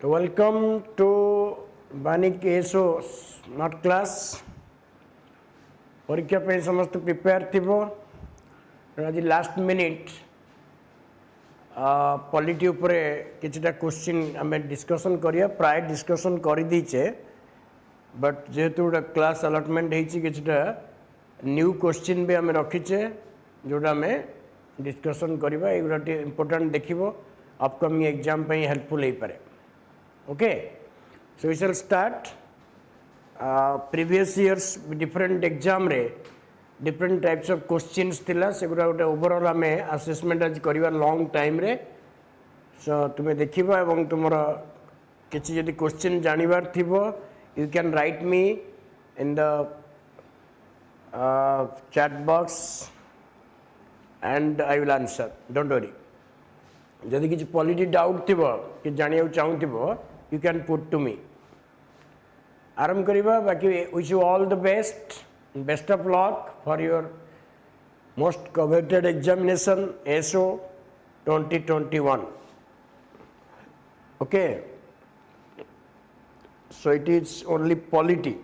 Welcome to Vanik Aso not class. परीक्षा पे समस्त प्रिपेयर थिबो आज लास्ट मिनिट पॉलिटी उपरे किछटा क्वेश्चन आमे डिस्कशन करिया प्राय डिस्कशन करि दीचे बट जेहेतु क्लास अलॉटमेंट हेछि किछटा न्यू क्वेश्चन भी आमे रखिचे जोडा में डिस्कशन करिबा एगुडा इंपोर्टेंट देखिबो अपकमिंग एग्जाम पे हेल्पफुल हे पारे. Okay, so we shall start. Previous years different exam रे different types of questions थिला सेगुरा गोटे ओवरऑल आमे असेसमेंट आज करिवा लॉन्ग टाइम रे. सो तुमे देखिबा एवं तुमरा किछि जदि क्वेश्चन जानिबार थिबो you can write me in the chat box and I will answer, don't worry. जदि किछि पॉलिटी डाउट थिबो कि जानिया चाहूथिबो you can put to me. आरंभ करिबा बाकी wish you all the best of luck for your most coveted examination ASO 2021. Okay, so it is only polity.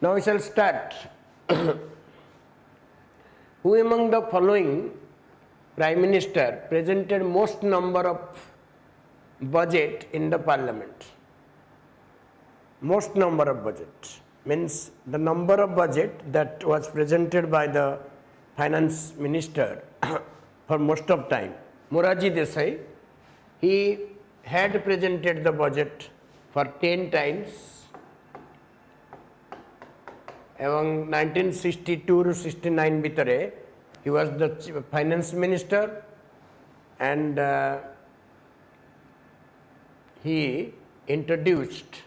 Now we shall start. Who among the following Prime Minister presented most number of budget in the parliament? Most number of budget means the number of budget that was presented by the finance minister for most of time. Morarji Desai, he had presented the budget for 10 times. Among 1962 to 69 bitare, he was the finance minister and he introduced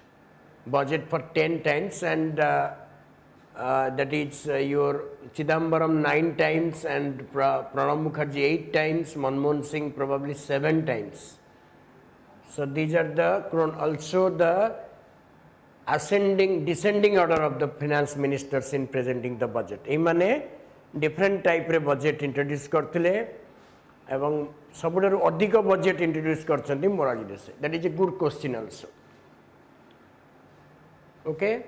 budget for 10 times and that is your Chidambaram 9 times and Pranab Mukherjee 8 times, Manmohan Singh probably 7 times. So these are the also the descending order of the finance ministers in presenting the budget. Imane different type रे budget introduce करथिले एवं सबुठारु अधिक budget introduce करछन्ती Morarji Desai. That is a good question also. Okay,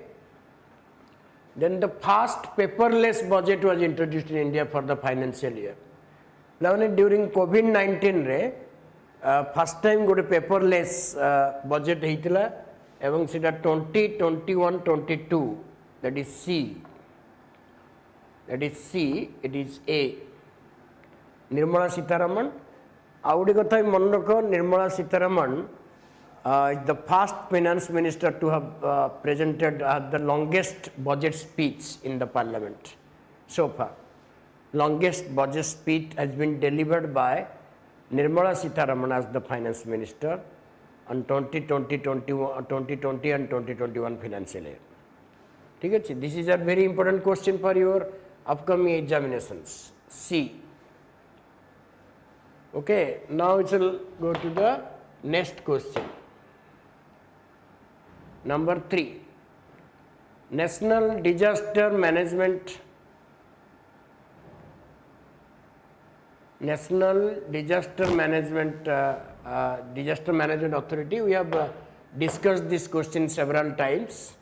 then the first paperless budget was introduced in India for the financial year. Now during COVID-19 रे first time गोटे paperless budget हेतिला एवं सेटा 2021-22 that is C. That is C, it is A. Nirmala Sitharaman. Audi Gathai Monoko, Nirmala Sitharaman is the first finance minister to have presented the longest budget speech in the parliament so far. Longest budget speech has been delivered by Nirmala Sitharaman as the finance minister on 2020 and 2021 financial year. This is a very important question for your upcoming examinations. C. Okay, now we shall go to the next question. Number 3. National Disaster Management Authority. We have discussed this question several times,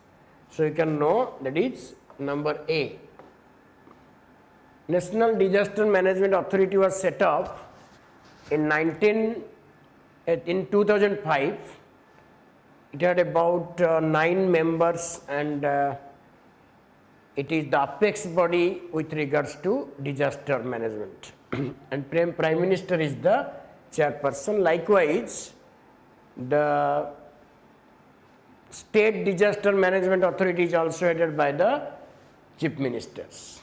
so you can know that is number A. National Disaster Management Authority was set up in 2005. It had about 9 members and it is the apex body with regards to disaster management and Prime Minister is the chairperson. Likewise, the State Disaster Management Authority is also headed by the Chief Ministers.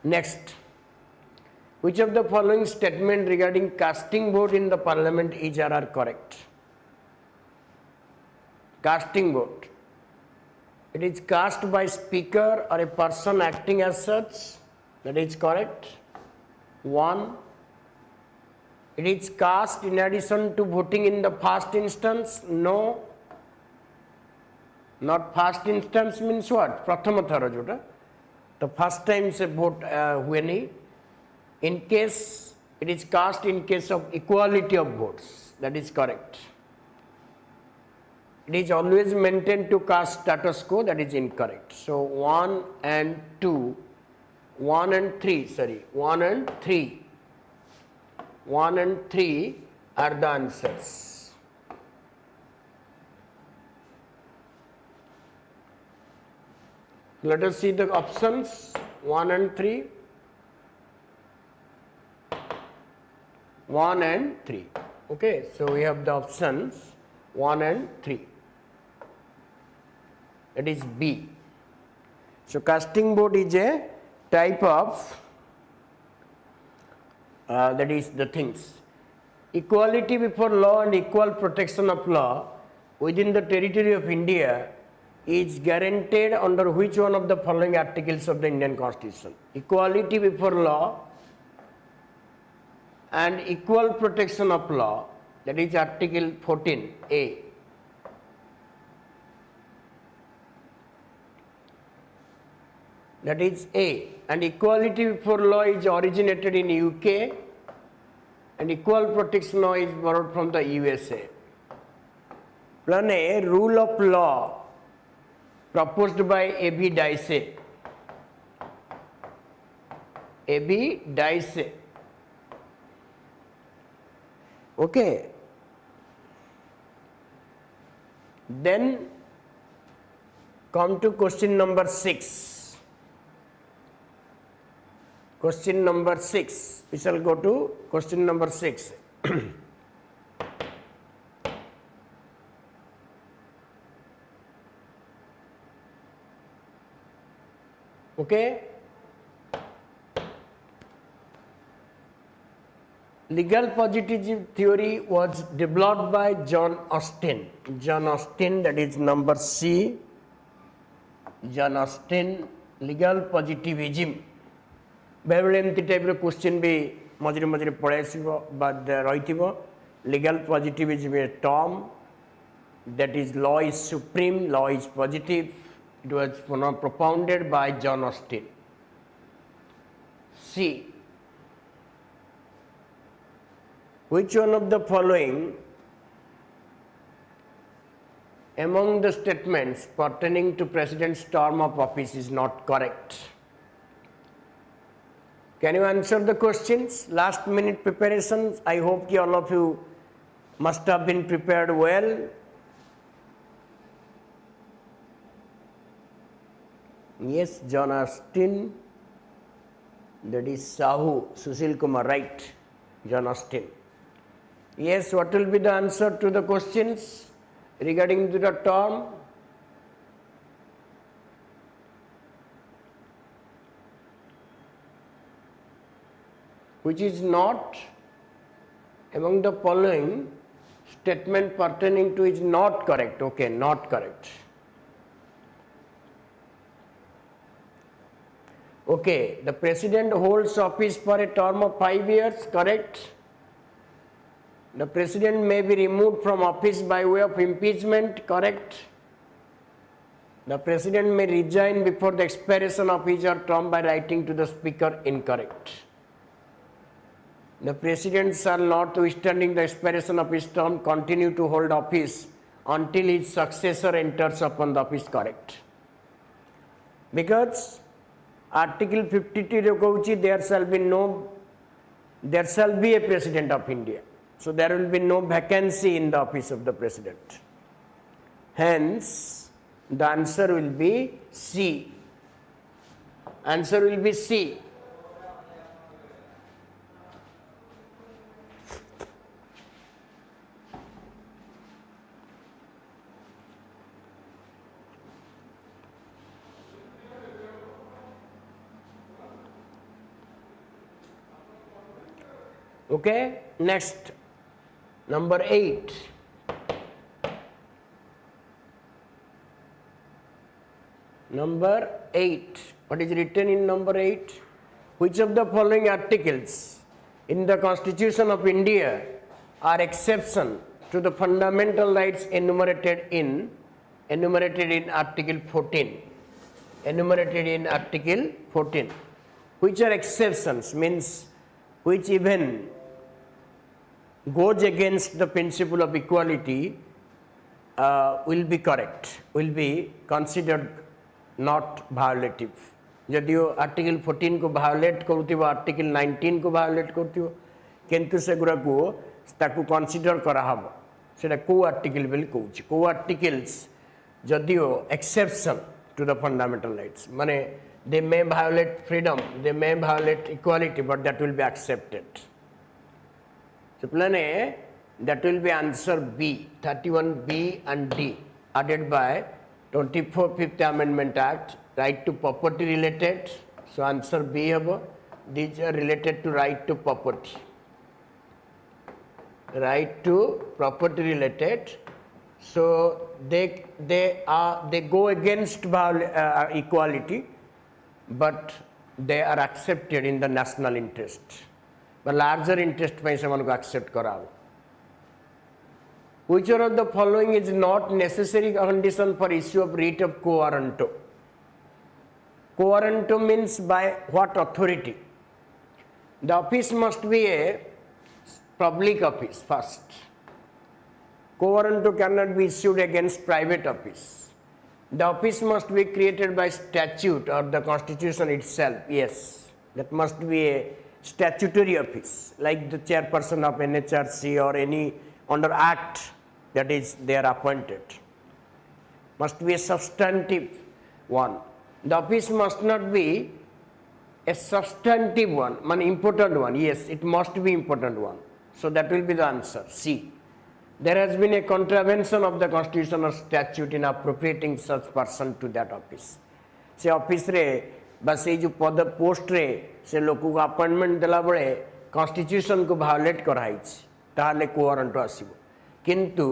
Next, which of the following statement regarding casting vote in the parliament is or are correct? Casting vote. It is cast by speaker or a person acting as such. That is correct. 1. It is cast in addition to voting in the first instance. No. Not first instance means what? Prathama thara jota. The first time se vote हुए नहीं. In case It is cast in case of equality of votes. That is correct. It is always maintained to cast status quo. That is incorrect. So 1 and 2, 1 and 3, sorry, 1 and 3. 1 and 3 are the answers. Let us see the options 1 and 3. 1 and 3. Okay, so we have the options 1 and 3. That is B. So casting vote is a type of that is the things. Equality before law and equal protection of law within the territory of India is guaranteed under which one of the following articles of the Indian Constitution? Equality before law and equal protection of law, that is Article 14A. That is A. And equality before law is originated in UK and equal protection law is borrowed from the USA. Plan A, rule of law proposed by A.B. Dicey. A.B. Dicey. Okay. Then come to question number 6. Question number 6. We shall go to question number 6. Okay. Legal positivism theory was developed by John Austin. John Austin, that is number C. John Austin, legal positivism. बेबले एमती type रो question भी मझे मझे पढ़ाई रही legal positivism a term that is law is supreme law is positive it was propounded by John Austin. C. Which one of the following among the statements pertaining to President's term of office is not correct? Can you answer the questions? Last minute preparations. I hope all of you must have been prepared well. Yes, John Austin. That is Sahu, Sushil Kumar, right? John Austin. Yes, what will be the answer to the questions regarding to the term? Which is not among the following statement pertaining to is not correct. Okay, not correct. Okay, the president holds office for a term of 5 years, correct? The president may be removed from office by way of impeachment, correct? The president may resign before the expiration of his or term by writing to the speaker, incorrect. The president shall, notwithstanding the expiration of his term, continue to hold office until his successor enters upon the office, correct. Because Article 52 कहूची there shall be a president of India. So there will be no vacancy in the office of the president. Hence, the answer will be C. Answer will be C. Okay, next, number 8. Number 8. What is written in number 8? Which of the following articles in the Constitution of India are exception to the fundamental rights enumerated in Article 14? Enumerated in Article 14. Which are exceptions? Means which even goes against the principle of equality will be correct, will be considered not violative. जदियो article 14 को violate करुथिबो article 19 को violate करुथिबो किंतु सेगुरा को ताकू consider करा हबो सेटा को आर्टिकल बेल कहूची को आर्टिकल्स जदियो exception to the fundamental rights माने they may violate freedom, they may violate equality, but that will be accepted. So plan A, that will be answer B, 31B and D, added by 24th Fifth Amendment Act, right to property related. So answer B habo. These are related to right to property. Right to property related. So they go against equality, but they are accepted in the national interest. But larger interest by someone को accept कराओ. Which one of the following is not necessary condition for issue of writ of quo warranto? Quo warranto means by what authority? The office must be a public office first. Quo warranto cannot be issued against private office. The office must be created by statute or the constitution itself. Yes, that must be a statutory office, like the chairperson of NHRC or any under act that is they are appointed. Must be a substantive one. The office must not be a substantive one, an important one. Yes, it must be important one. So that will be the answer, C. There has been a contravention of the constitution or statute in appropriating such person to that office. से office रे बस ये जो पद post रे से लोक को अपॉइंटमेंट देला बळे कॉन्स्टिट्यूशन को वायोलेट कराइछ ताले को वारंट आसीबो किंतु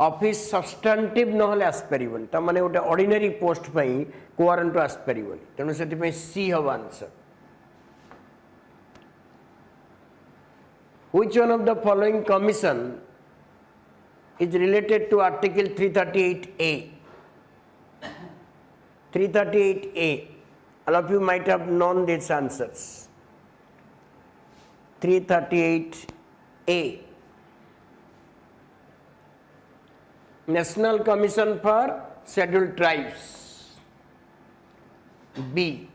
ऑफिस सब्सटेंटिव न होले आस परिबन त माने ओटे ऑर्डिनरी पोस्ट पई को वारंट आस परिबन तेनु सेति पई सी हव answer. Which one of the following commission is related to Article 338A? 338A. All of you might have known these answers. 338A. National Commission for Scheduled Tribes. B.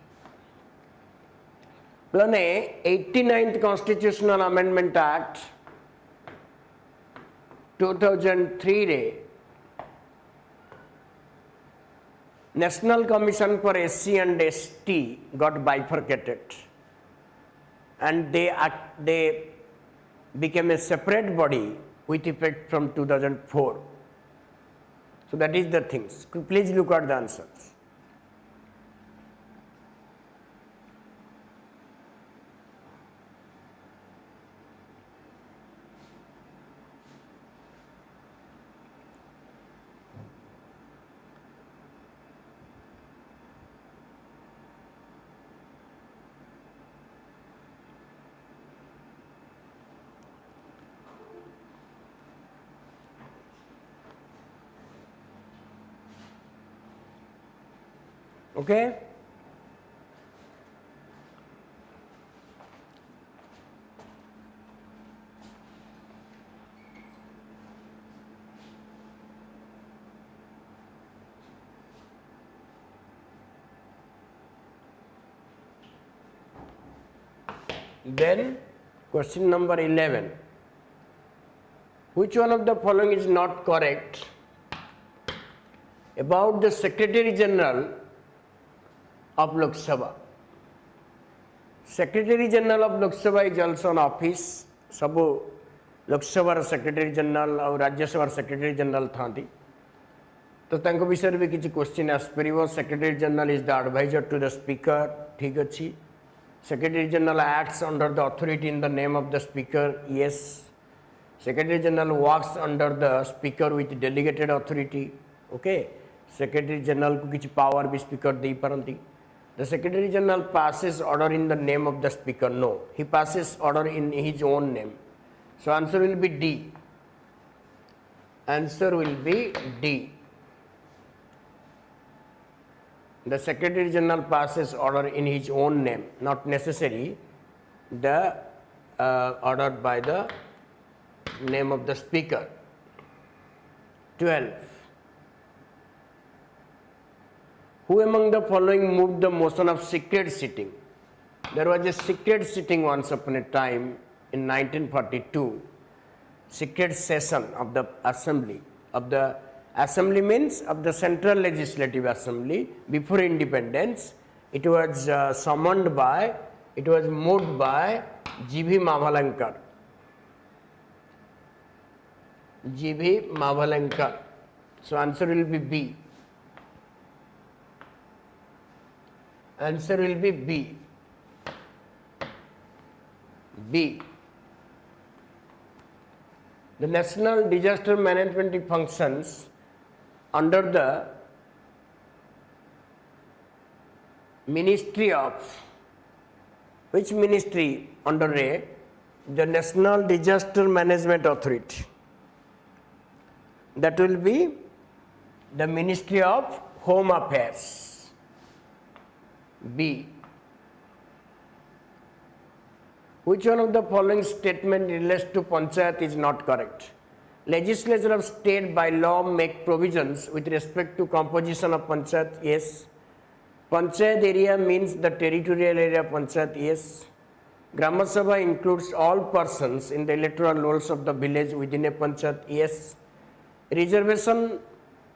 Plan A, 89th Constitutional Amendment Act 2003 रे National Commission for SC and ST got bifurcated and they became a separate body with effect from 2004. So that is the things. Please look at the answers. Okay? Then question number 11. Which one of the following is not correct? About the Secretary General of Lok Sabha. Secretary General of Lok Sabha is also an office. Sabu Lok Sabha Secretary General और राज्य सभा Secretary General थांती. तो तांको विषय में किसी question आस्परिवो. Secretary General is the advisor to the Speaker. ठीक अच्छी. Secretary General acts under the authority in the name of the Speaker. Yes. Secretary General works under the Speaker with delegated authority. Okay. Secretary General को किसी power भी Speaker they पारंती. The Secretary General passes order in the name of the Speaker. No, he passes order in his own name. So answer will be D. Answer will be D. The Secretary General passes order in his own name. Not necessary. The ordered by the name of the speaker. 12. Who among the following moved the motion of secret sitting? There was a secret sitting once upon a time in 1942. Secret session of the assembly. Assembly means of the Central Legislative Assembly before independence. It was moved by G.V. Mavalankar. G.V. Mavalankar. So answer will be B. Answer will be B. B. The national disaster management functions under the Ministry of, which ministry under A? The National Disaster Management Authority. That will be the Ministry of Home Affairs. B. Which one of the following statement relates to Panchayat is not correct? Legislature of state by law make provisions with respect to composition of Panchayat? Yes. Panchayat area means the territorial area of Panchayat? Yes. Grama Sabha includes all persons in the electoral rolls of the village within a Panchayat? Yes. Reservation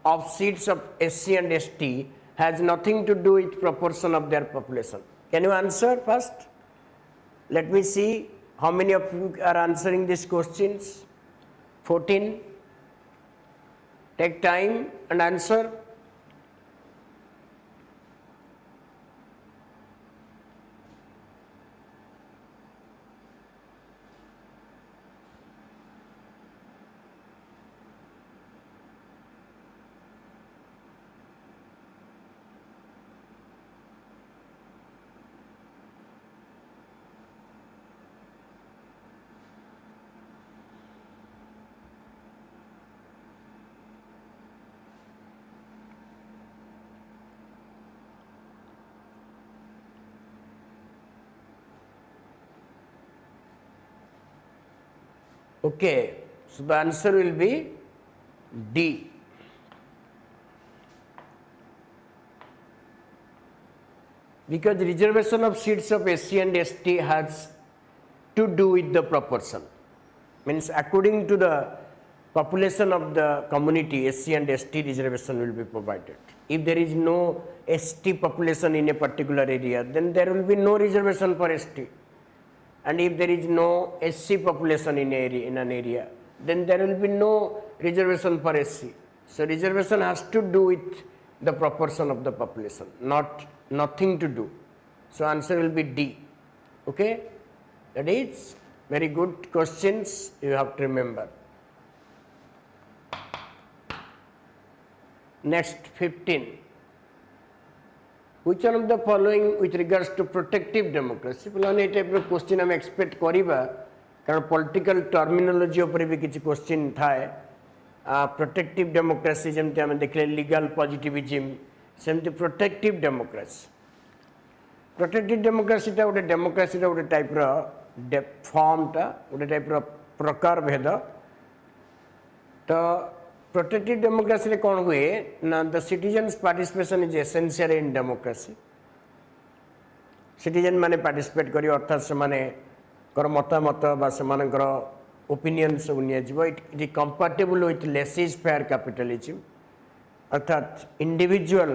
of seats of SC and ST has nothing to do with proportion of their population. Can you answer first? Let me see how many of you are answering these questions. 14. Take time and answer. Okay, so the answer will be D. Because reservation of seats of SC and ST has to do with the proportion. Means according to the population of the community, SC and ST reservation will be provided. If there is no ST population in a particular area, then there will be no reservation for ST. And if there is no SC population in an area, then there will be no reservation for SC. So reservation has to do with the proportion of the population, nothing to do. So answer will be D. Okay? That is very good questions you have to remember. Next, 15. Which one of the following with regards to protective democracy? This type of question I expect kariba कारण political terminology ଉପରେ भी କିଛି question ଥାଏ protective democracy ଯେମିତି ଆମେ ଦେଖିଲେ legal positivism ସେମିତି protective democracy ଟା ଗୋଟେ democracy ର ଗୋଟେ type ର form ଟା ଗୋଟେ type ର ପ୍ରକାର ଭେଦ ତ protective democracy रे कौन हुए ना the citizens participation is essential in democracy citizen माने participate करी अर्थात से माने कर मतामत बा सेमानकर ओपिनियन सब नियाजिबो it is compatible with laissez faire capitalism अर्थात individual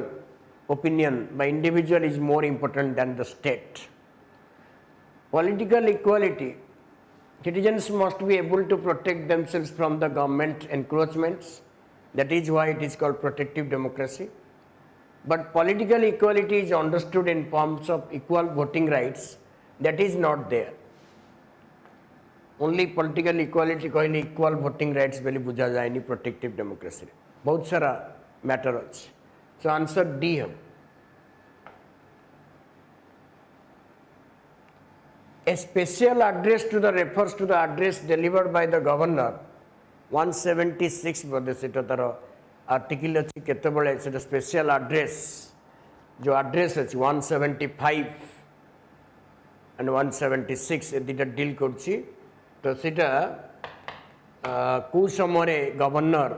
opinion by individual is more important than the state political equality citizens must be able to protect themselves from the government encroachments that is why it is called protective democracy but political equality is understood in terms of equal voting rights that is not there only political equality कहले equal voting rights बेली बुझा जाएनी protective democracy बहुत सारा matter अच्छे so answer D हम a special address to the refers to the address delivered by the governor 176 बोले सेटा तारो article अच्छी केते बड़े सेटा special address जो address अच्छी 175 and 176 ए दुटा डील करछि तो सेटा को समय गवर्नर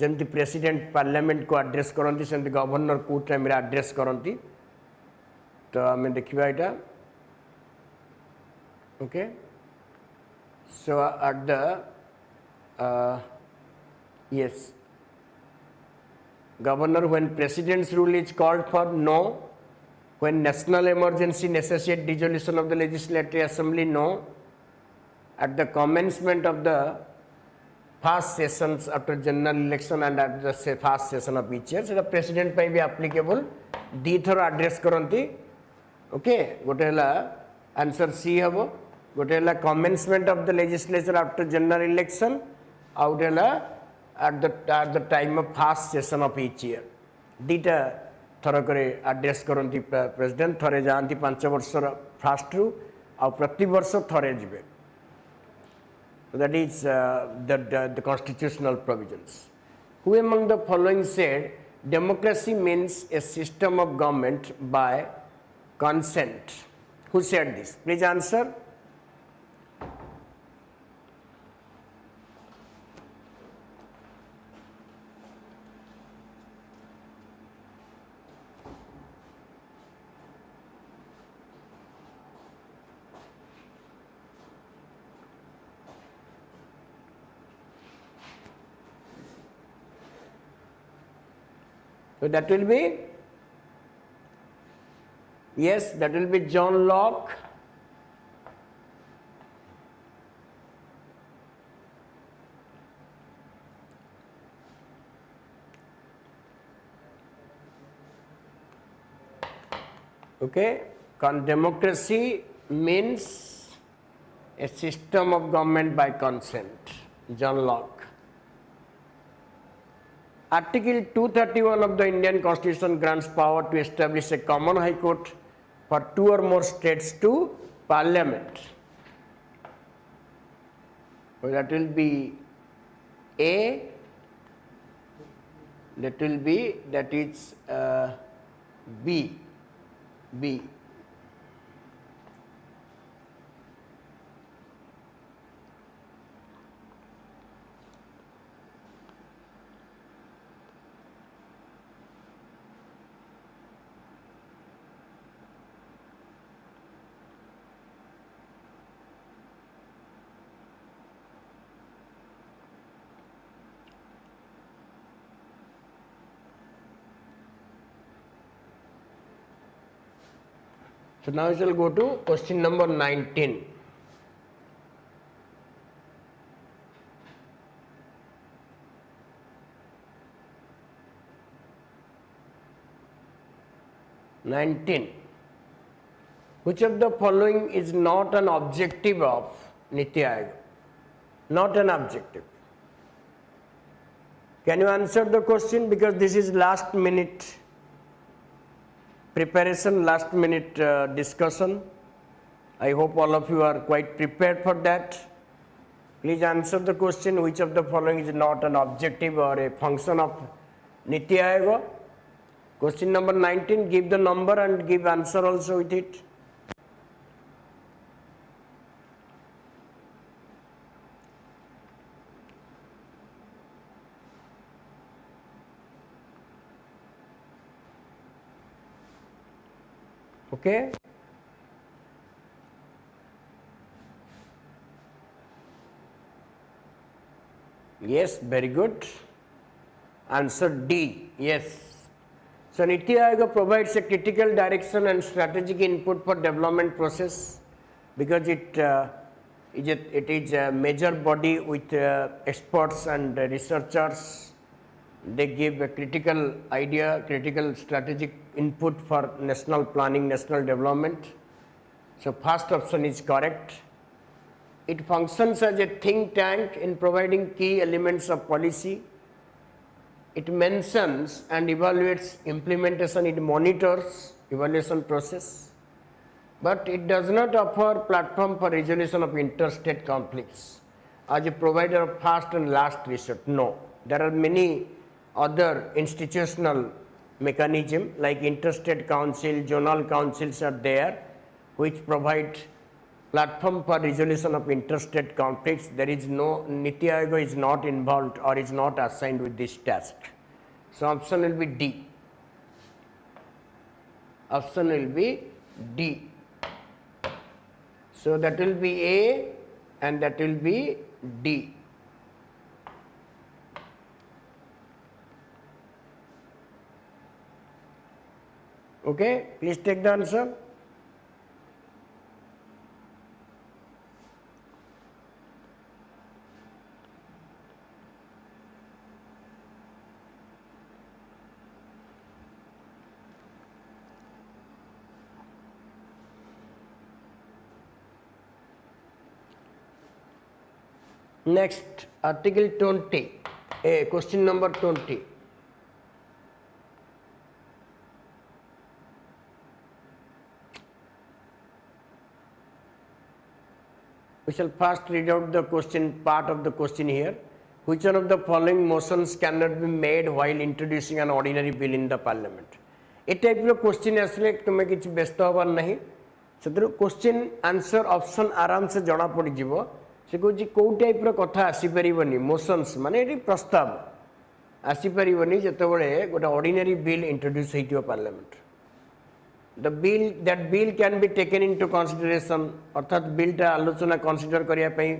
जमती प्रेसिडेंट पार्लियामेंट को एड्रेस करती सेमती गवर्नर को टाइम रे एड्रेस करती तो आम देखा यहाँ okay so at the yes governor when president's rule is called for no when national emergency necessitates dissolution of the legislative assembly no at the commencement of the first sessions after general election and at the first session of each year so the president may be applicable दी थर address करती okay गोटे हला answer C हबो गोटे हला commencement of the legislature after general election out हला at the time of first session of each year दीटा थर करे address करती president थरे जानती 5 वर्ष first रू आ प्रति वर्ष थरे जिबे so that is the constitutional provisions who among the following said democracy means a system of government by consent who said this please answer so that will be yes that will be John Locke okay democracy means a system of government by consent John Locke Article 231 of the Indian Constitution grants power to establish a common high court for 2 or more states to parliament. So that will be A, that will be, that is B. So now we shall go to question number 19. Which of the following is not an objective of Niti Aayog? Not an objective. Can you answer the question because this is last minute preparation, last minute discussion. I hope all of you are quite prepared for that. Please answer the question which of the following is not an objective or a function of Niti Aayog. Question number 19, give the number and give answer also with it. Okay. Yes, very good. Answer D. Yes. So Niti Aayog provides a critical direction and strategic input for development process because it is a major body with experts and researchers. They give a critical idea, critical strategic input for national planning, national development. So first option is correct. It functions as a think tank in providing key elements of policy. It mentions and evaluates implementation, it monitors evaluation process, but it does not offer platform for resolution of interstate conflicts as a provider of first and last resort. No, there are many other institutional mechanisms like interstate council, zonal councils are there which provide platform for resolution of interstate conflicts. There is no, Niti Aayog is not involved or is not assigned with this task. So option will be D. Option will be D. So that will be A and that will be D. Okay, please take the answer. Next, Article 20, question number 20. We shall first read out the question, part of the question here. Which one of the following motions cannot be made while introducing an ordinary bill in the parliament? A type of question asle तुमे किछि व्यस्त होबार नहीं सेतरो question answer option आराम से जणा पड़ी जिवो से कहछि को टाइप रो कथा आसी परिबनी मोशंस माने एटी प्रस्ताव आसी परिबनी जेतेबेले गोटा ऑर्डिनरी बिल इंट्रोड्यूस हेतियो parliament the bill that bill can be taken into consideration अर्थात बिल टा आलोचना कंसीडर करिया पई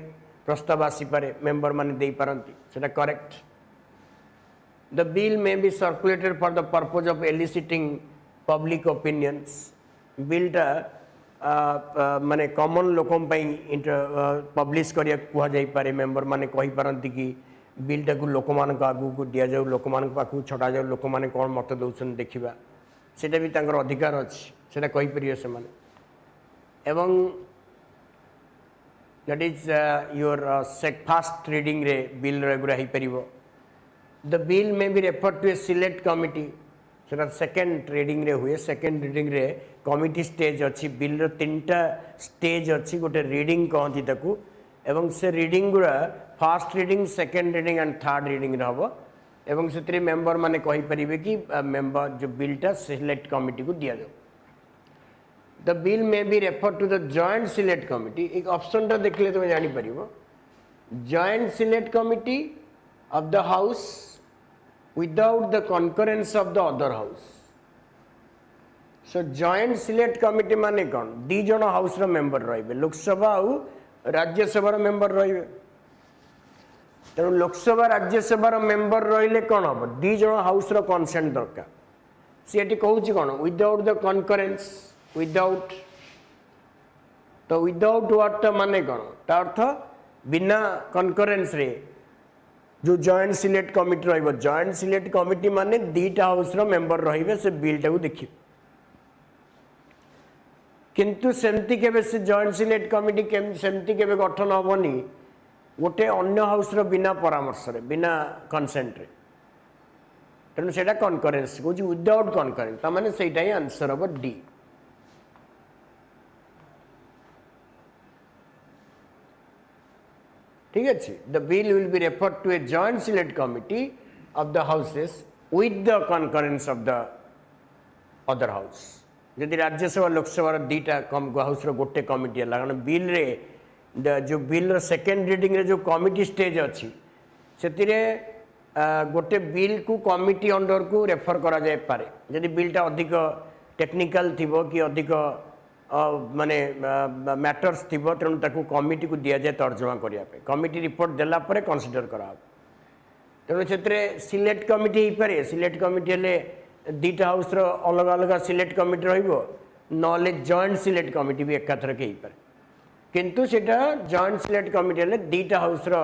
प्रस्ताव आसी पारे मेंबर माने देई पारंती सेटा correct the bill may be circulated for the purpose of eliciting public opinions bill टा माने कॉमन लोकम पई पब्लिश करिया कुहा जाई पारे मेंबर माने कहि पारंती कि बिल टा को लोक मान का आगु को दिया जाऊ लोक मान पाखु छटा जाऊ लोक माने कोन मत दउछन देखिबा सेटा भी तांकर अधिकार अछि सेटा कहि परियो से माने एवं that is your first reading रे bill रेगुरा ही परिबो the bill may be referred to a select committee सेटा सेकंड रीडिंग रे हुए सेकंड रीडिंग रे कमिटी स्टेज अछि बिल रो तीनटा स्टेज अछि गोटे रीडिंग कहंती ताकू एवं से रीडिंग गुरा first reading second reading and third reading रहबो एवं से मेंबर माने कहि परिबे कि मेंबर जो बिलटा सिलेक्ट कमिटी को दिया जाओ the bill may be refer to the joint select committee एक ऑप्शन टा देखले तुम जानि परिबो joint select committee of the house without the concurrence of the other house so joint select committee माने कोन दी जण हाउस रो मेंबर रहिबे लोकसभा और राज्यसभा रो मेंबर रहिबे तेणु लोकसभा राज्यसभा मेंबर रहिले कौन हम दी जन हाउस रो कंसेंट दरकार सी कहूँ कौन विदाउट द कनकरेन्स विदाउट तो विदाउट वाट माने कौन ता अर्थ बिना कनकरेन्स रे जो जॉइंट सिलेक्ट कमिटी रहिबो जॉइंट सिलेक्ट कमिटी माने दीटा हाउस रो मेंबर रहिबे से बिल टाକୁ देखि किंतु सेमती केबे से जॉइंट सिलेक्ट कमिटी सेमती केबे गठन होबनी गोटे अन्य हाउस रो बिना परामर्श रे बिना कंसेंट रे तेणु सेटा कनकरेन्स को विदाउट कनकरेन्स ता माने सेटा ही आंसर हो डी ठीक अछि the bill will be referred to a joint select committee of the houses with the कनकरेन्स of the other house यदि राज्यसभा लोकसभा दीटा कम हाउस रो गोटे कमिटी है कारण बिल रे जो बिल सेकेंड रीडिंग रे जो कमिटी स्टेज अच्छी से गोटे बिल को कमिटी अंडर को रेफर करा जाए पारे यदि बिलटा अधिक टेक्निकल थी कि अधिक माने मैटर्स थी तेणु ताकू कमिटी को दिया जाए तर्जमा करने कमिटी रिपोर्ट देला परे कंसीडर करा तेणु से सिलेक्ट कमिटी हो पारे सिलेक्ट कमिटी हेले दीटा हाउस रो अलग अलग सिलेक्ट कमिटी रहिबो नले जॉइंट सिलेक्ट कमिटी भी एकाथरक हो पारे किंतु सेटा जॉइंट सिलेक्ट कमिटी हेले दीटा हाउस रो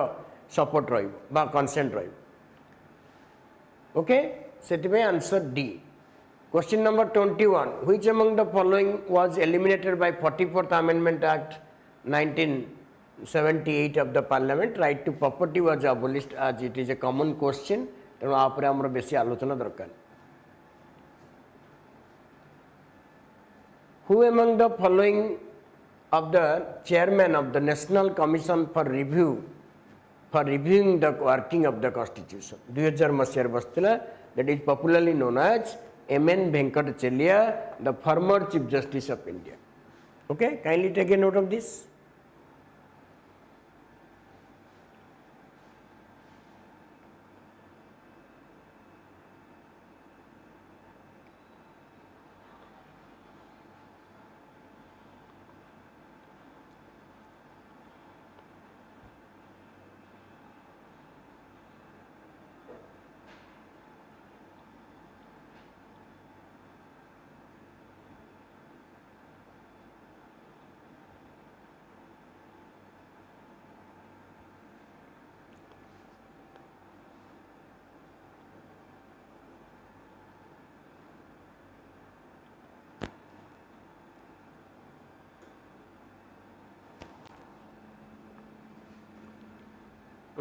सपोर्ट रहिबो बा कंसेंट रहिबो ओके सेतिबे answer the question number 21 which among the following was eliminated by 44th amendment act 1978 of the parliament right to property was abolished आज it is a common question तेणु आपरे हमर बेसी आलोचना दरकार who among the following of the chairman of the National Commission for reviewing the working of the Constitution 2000 मसीह बसला that is popularly known as M.N. Venkatacharya the former Chief Justice of India okay kindly take a note of this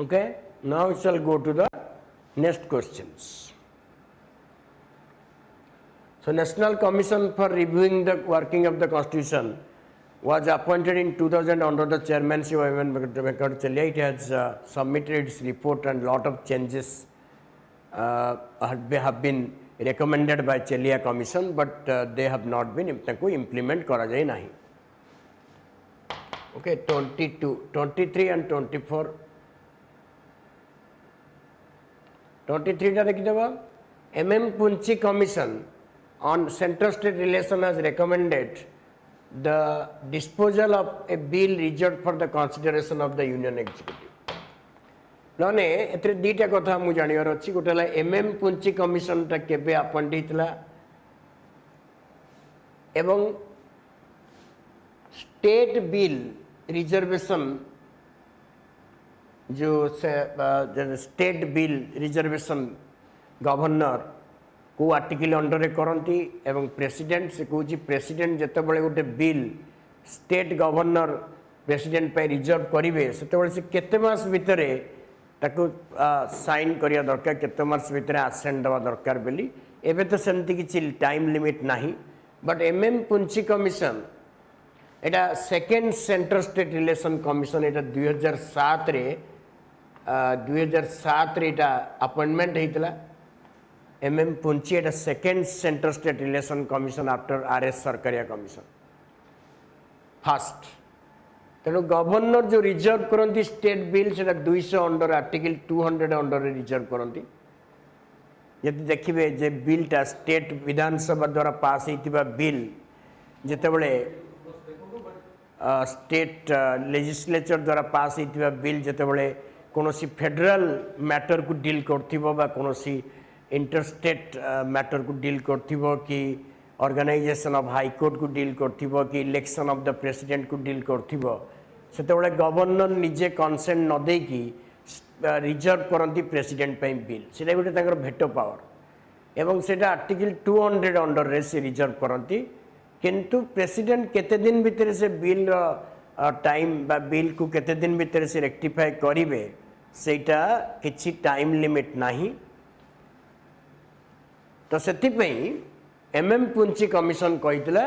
Okay, now we shall go to the next questions. So National Commission for Reviewing the Working of the Constitution was appointed in 2000 under the chairmanship of Venkata. It has submitted its report and lot of changes have been recommended by Chelia Commission, but they have not been implement kara jai nahi. Okay, 22, 23 and 24. 23 ta dekhi deba. MM Punchi Commission on Central-State relation has recommended the disposal of a bill reserved for the consideration of the Union Executive. नने एथरे दीटा कथा मु जानिबार अछि गोटेला MM पुंची commission ता केबे appoint हितला एवं state bill reservation जो state bill reservation governor को article under करती एवं प्रेसिडेंट से कहूँ प्रेसिडेंट जिते बड़े गोटे बिल स्टेट गवर्नर प्रेसिडेंट पे रिजर्व करेंगे से केते मास भितर ताको साइन करिया दरकार केते मास भितर आसेंट दवा दरकार बोली एबे तो सेमती किछि टाइम लिमिट नाही but MM पुंची commission Etah second central state relation commission एटा 2007 रे एटा अपॉइंटमेंट हेतला MM पुंची एटा second central state relation commission after RS Sarkaria commission first तेणु गवर्नर जो रिजर्व करती स्टेट बिल से 200 अंडर आर्टिकल 200 अंडर रिजर्व करती यदि देखिए जे बिलटा स्टेट विधानसभा द्वारा पास होता बिल जितेबले स्टेट लेजिस्लेचर द्वारा पास होता बिल जितेबले कौन फेडरल मैटर को डील कौन इंटरस्टेट मैटर को डील कि ऑर्गेनाइजेशन ऑफ हाई कोर्ट को डील कि इलेक्शन ऑफ द प्रेसिडेंट को डील से गवर्नर निजे कंसेंट न देकी रिजर्व करती प्रेसिडेंट पे बिल से गोटे भेटो पावर एवं से आर्टिकल 200 अंडर रे से रिजर्व करती किंतु प्रेसिडेंट केते दिन भितर से बिल टाइम बा बिल को केते दिन भितर से रेक्टिफाई करिवे सेटा किछि टाइम लिमिट नाही तो सेति MM पुंची कमिशन कहितला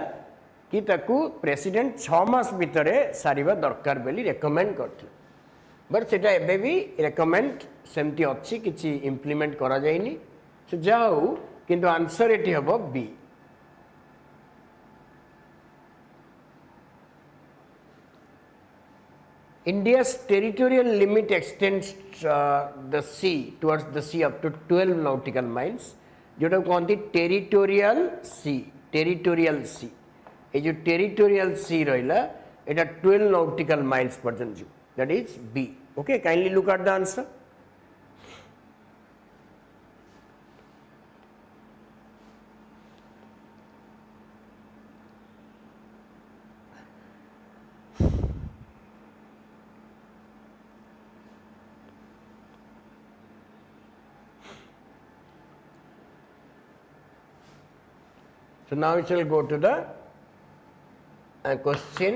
कि ताकू प्रेसिडेंट 6 मास भितर सारिबा दरकार बोली रेकमेंड करथिला बट सेटा एबे भी रेकमेंड सेमती अच्छी किछि इंप्लीमेंट करा जायनी से जाऊ किंतु आंसर एटी हबो B India's territorial limit extends the sea towards the sea up to 12 nautical miles जोटा कहते टेरिटोरियल सी ये जो टेरिटोरियल सी रहा एटा 12 nautical miles पर्यंत जो that is be okay kindly look at the answer So now we shall go to the question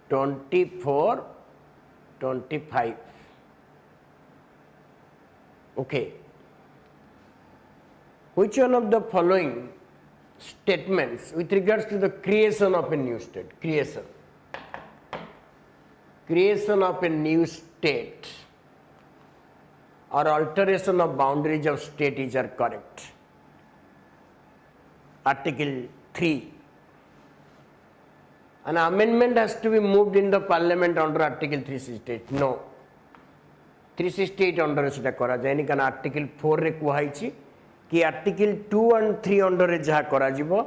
24, 25. Okay. Which one of the following statements with regards to the creation of a new state? Creation of a new state or alteration of boundaries of state is are correct. Article 3. An amendment has to be moved in the parliament under Article 368. No. 368 under सेटा करा जायनी कारण Article 4 रे कुहाइछि कि Article 2 and 3 under रे जहा करा जिवो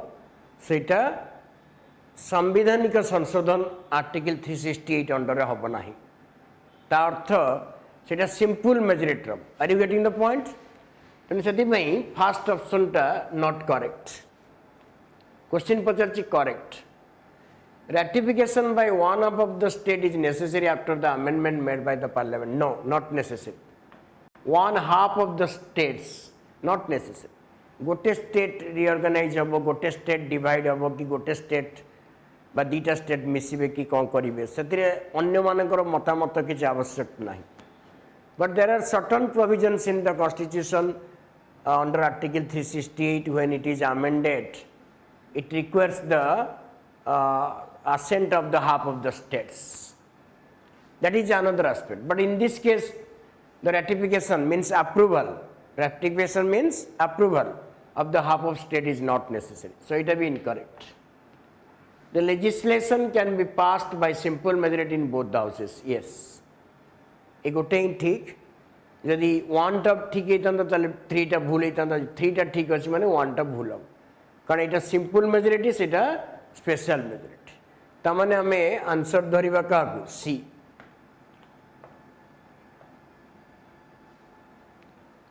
सेटा संवैधानिक संशोधन Article 368 under रे हबो नाही ता अर्थ सेटा simple majority are you getting the point तेन सेति पई फर्स्ट ऑप्शन टा नॉट करेक्ट क्वेश्चन पचारछि correct ratification by one half of the state is necessary after the amendment made by the parliament. No, not necessary. One half of the states, not necessary. गोटे state रिअर्गानाइज हम गोटे state divide हम कि गोटे state बा दीटा state मिसिबे कि कौन करेंगे से अन्य मानकर मतामत किसी आवश्यक नहीं But there are certain provisions in the constitution under article 368 when it is amended, it requires the assent of the half of the states. That is another aspect. But in this case, the ratification means approval. Ratification means approval of the half of state is not necessary. So it will be incorrect. The legislation can be passed by simple majority in both the houses. Yes. A gotain ठीक यदि one टा ठीक है तंदा तले three टा भूल है तंदा three टा ठीक है माने one टा भूल हो कारण इटा simple majority से इटा special majority तमाने हमें answer धरिवा कागु C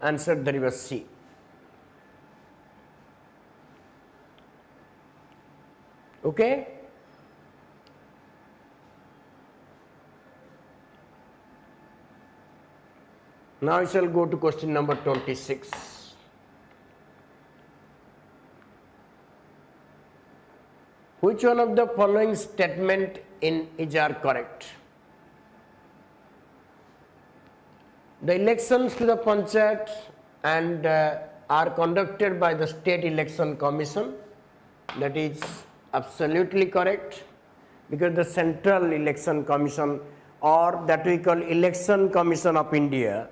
answer धरिवा C okay. Now we shall go to question number 26. Which one of the following statement is are correct? The elections to the panchayat and are conducted by the State Election Commission. That is absolutely correct because the Central Election Commission or that we call Election Commission of India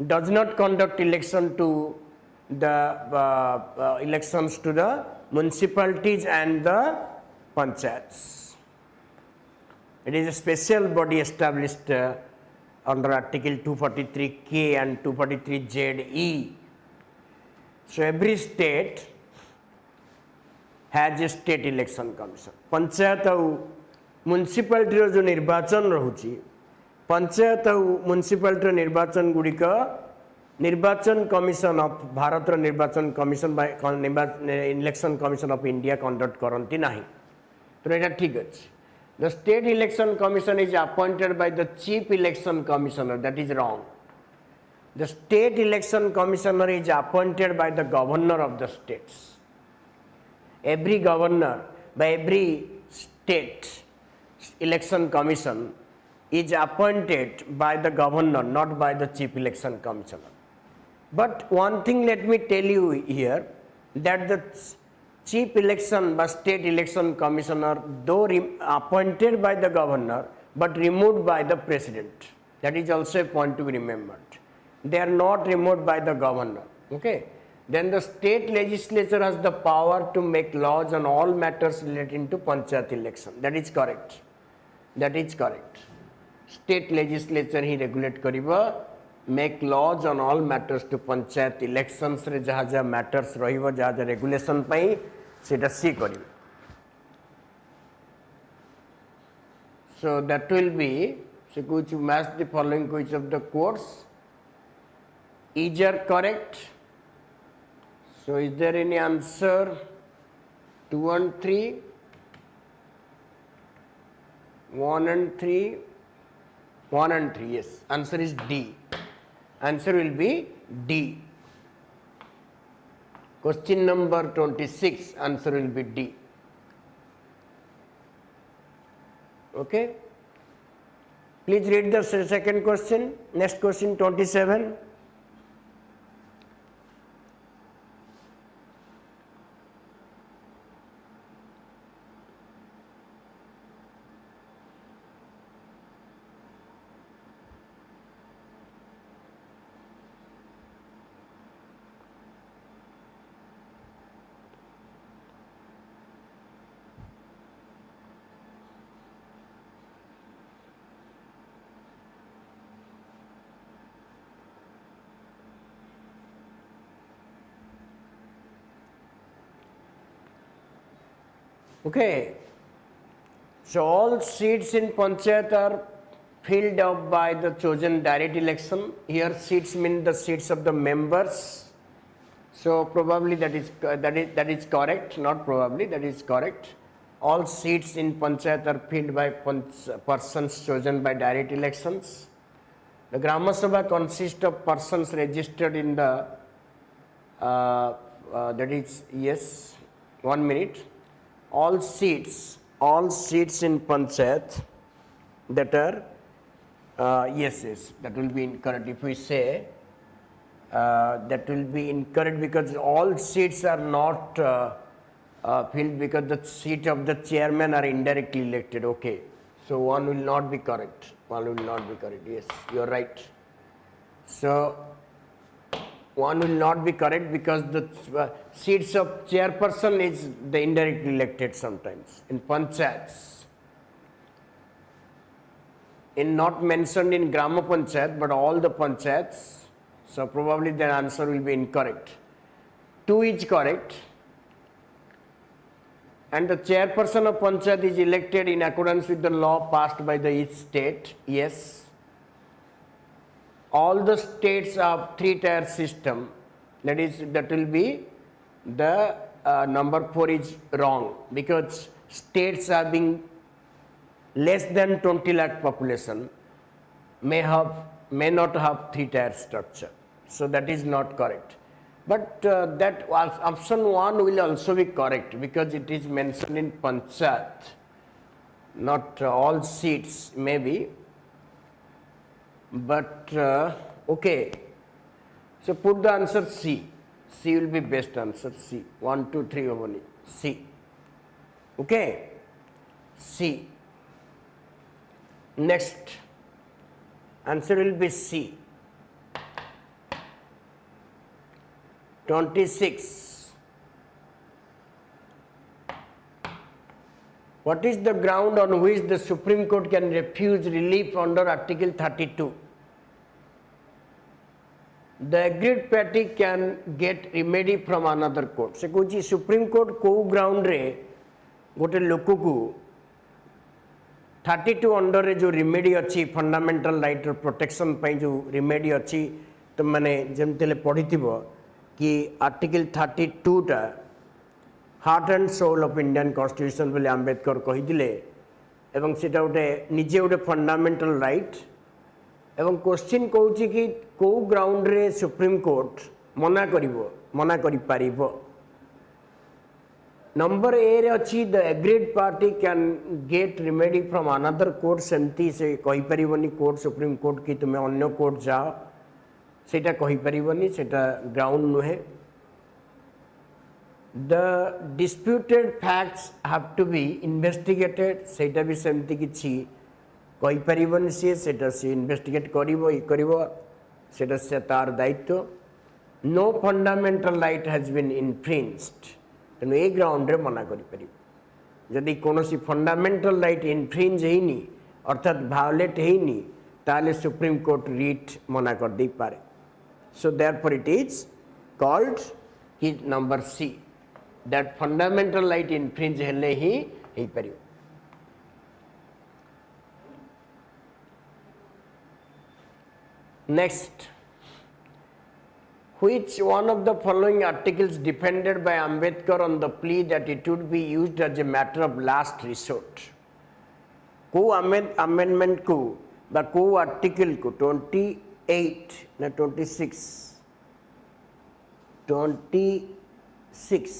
does not conduct election to the elections to the municipalities and the panchayats. It is a special body established under Article 243K and 243ZE. So every state has a state election commission. Panchayat और municipality रो जो निर्वाचन रहुची पंचायत और municipality निर्वाचन गुड़िक निर्वाचन commission of Bharat निर्वाचन commission by election commission of India conduct करती नहीं तो ये ठीक अच्छे the state election commission is appointed by the chief election commissioner that is wrong the state election commissioner is appointed by the governor of the states every governor by every state election commission is appointed by the governor, not by the chief election commissioner. But one thing let me tell you here, that the chief election by state election commissioner, though appointed by the governor, but removed by the president. That is also a point to be remembered. They are not removed by the governor. Okay. Then the state legislature has the power to make laws on all matters relating to panchayat election. That is correct. That is correct. State legislature he regulate करिबा make laws on all matters to panchayat elections रे जहाँ जहाँ matters रहिबा जहाँ जहाँ regulation पाई सेटा सी करिबा. So that will be so which match the following which of the quotes is are correct. So is there any answer? 2 and 3, 1 and 3. 1 and 3, yes. Answer is D. Answer will be D. Question number 26, answer will be D. Okay. Please read the second question. Next question 27. Okay, so all seats in panchayat are filled up by the chosen direct election. Here seats mean the seats of the members. So probably that is correct. Not probably, that is correct. All seats in panchayat are filled by persons chosen by direct elections. The Grama Sabha consists of persons registered in the that is yes. 1 minute. All seats in panchayat that are Yes, that will be incorrect. If we say that will be incorrect because all seats are not filled because the seat of the chairman are indirectly elected. Okay, so one will not be correct. One will not be correct. Yes, you are right. So one will not be correct because the seats of chairperson is the indirectly elected sometimes in panchayats. In not mentioned in Grama Panchayat, but all the panchayats. So probably the answer will be incorrect. 2 is correct. And the chairperson of panchayat is elected in accordance with the law passed by the each state. Yes. All the states have 3-tier system. That will be the number 4 is wrong because states having less than 20 lakh population may not have 3-tier structure. So that is not correct. But that option 1 will also be correct because it is mentioned in panchayat. Not all seats maybe. But okay. So put the answer C. C will be best answer. C. 1, 2, 3 only. C. Okay. C. Next. Answer will be C. 26. What is the ground on which the Supreme Court can refuse relief under Article 32? The aggrieved party can get remedy from another court. Se kouchi Supreme Court ko ground re gote loko ku 32 under रे जो remedy अच्छी fundamental right protection पे जो remedy अच्छी तो मैंने जमते पढ़ी कि आर्टिकल 32 टा heart and soul of Indian constitution बोले आंबेडकर कहीदिले एवं सेटा गोटे निजे गोटे फंडामेंटल राइट एवं क्वेश्चन कहूँ कि कौ ग्राउंड रे सुप्रीम कोर्ट मना करि पारिबो नंबर ए रे अच्छी the agreed party can get remedy from another court सेमती से कहि परिबनी कोर्ट सुप्रीम कोर्ट की तुम अन्य कोर्ट जाओ सेटा कहि परिबनी सेटा ग्राउंड नुहे the disputed facts have to be investigated सेटा भी सेमती किछि कहि परिबनी सेटा से इन्वेस्टिगेट करिवो सेटा से तार दायित्व no fundamental right has been infringed तेणु ए ग्राउंड रे मना करि जदि कोनोसी फंडामेंटल राइट इनफ्रिंज हेनी अर्थात भायोलेट हेनी ताले सुप्रीम कोर्ट रीट मना कर दे पारे so therefore it is called कि number C that fundamental right infringe हेले ही हे परियो next Which one of the following articles defended by Ambedkar on the plea that it would be used as a matter of last resort? को amendment को बा को article को 28 ना 26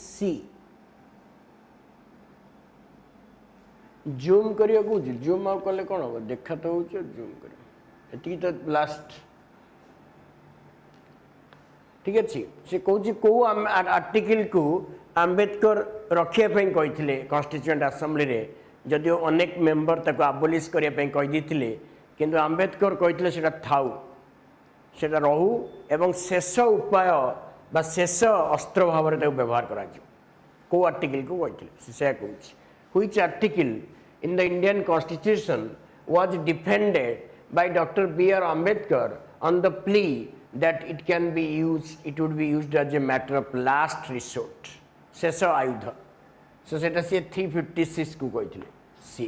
C जूम करियो को जूम आउट कले कोन हो देखा तो हो जूम करियो एटी तो लास्ट ठीक अच्छे से कौन कौ आर्टिकल को आंबेडकर रखापी कही कन्स्टिट्यूएंट आसेम्बली रे जदिव अनेक मेंबर ताको आबोलिश करने कहीदे किंतु आंबेडकर कहते सेटा थाउ सेटा रहू एवं शेष उपाय बा शेष अस्त्र भाव में व्यवहार करा कौ आर्टिकल को कहते से कहूँ which article in the Indian constitution was defended by doctor B.R. Ambedkar on the plea that it can be used, it would be used as a matter of last resort. शेष आयुध सो सेटा से 356 को कहते सी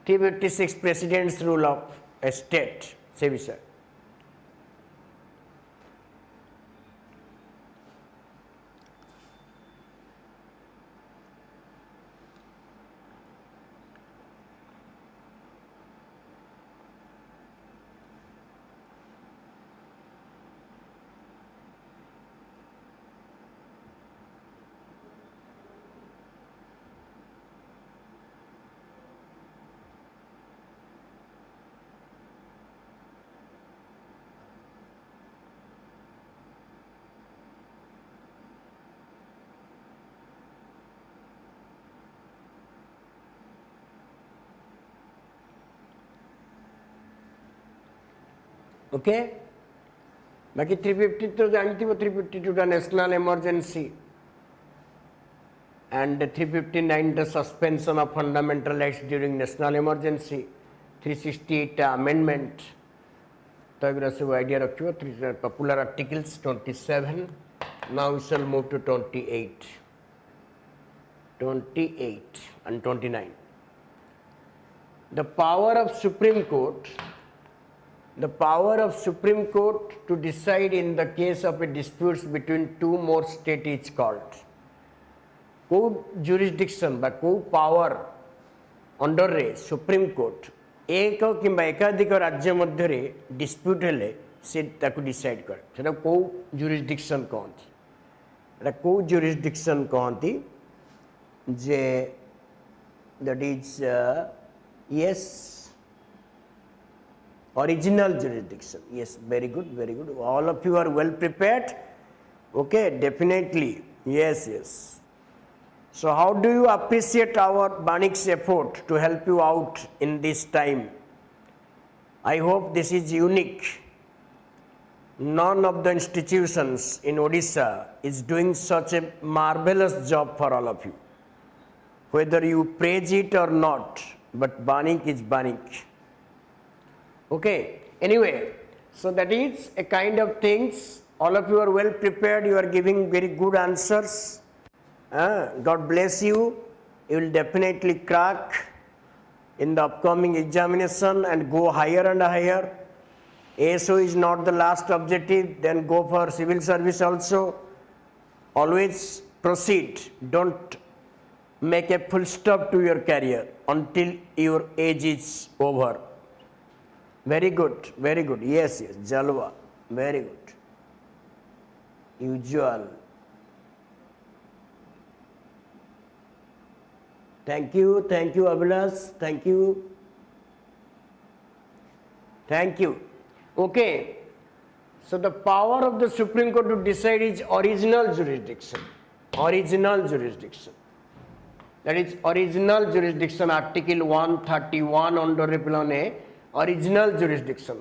356 presidents rule of A state से विषय Okay, बाकी 350 तो जानती हो 352 टा national emergency and 359 टा suspension of fundamental rights during national emergency, 368 टा amendment. तो अगर सब idea रखियो, popular articles 27. Now we shall move to 28 and 29. The power of Supreme Court to decide in the case of a dispute between two more states is called. को jurisdiction बा को power under रे Supreme Court एक किंबा एकाधिक राज्य मध्य रे dispute हेले से ताकु decide करे सेटा को jurisdiction कहती एटा को jurisdiction कहती जे that is yes, original jurisdiction. Yes, very good, very good. All of you are well prepared. Okay, definitely. Yes, yes. So how do you appreciate our Vanik's effort to help you out in this time? I hope this is unique. None of the institutions in Odisha is doing such a marvelous job for all of you. Whether you praise it or not, but Vanik is Vanik. Okay, anyway, so that is a kind of things. All of you are well prepared, you are giving very good answers. God bless you. You will definitely crack in the upcoming examination and go higher and higher. ASO is not the last objective, then go for civil service also. Always proceed. Don't make a full stop to your career until your age is over. Very good, very good. Yes, yes, Jalwa. Very good. Usual. Thank you, Abhilash. Thank you. Thank you. Okay. So the power of the Supreme Court to decide is original jurisdiction. Original jurisdiction. That is original jurisdiction, Article 131 under A, original jurisdiction.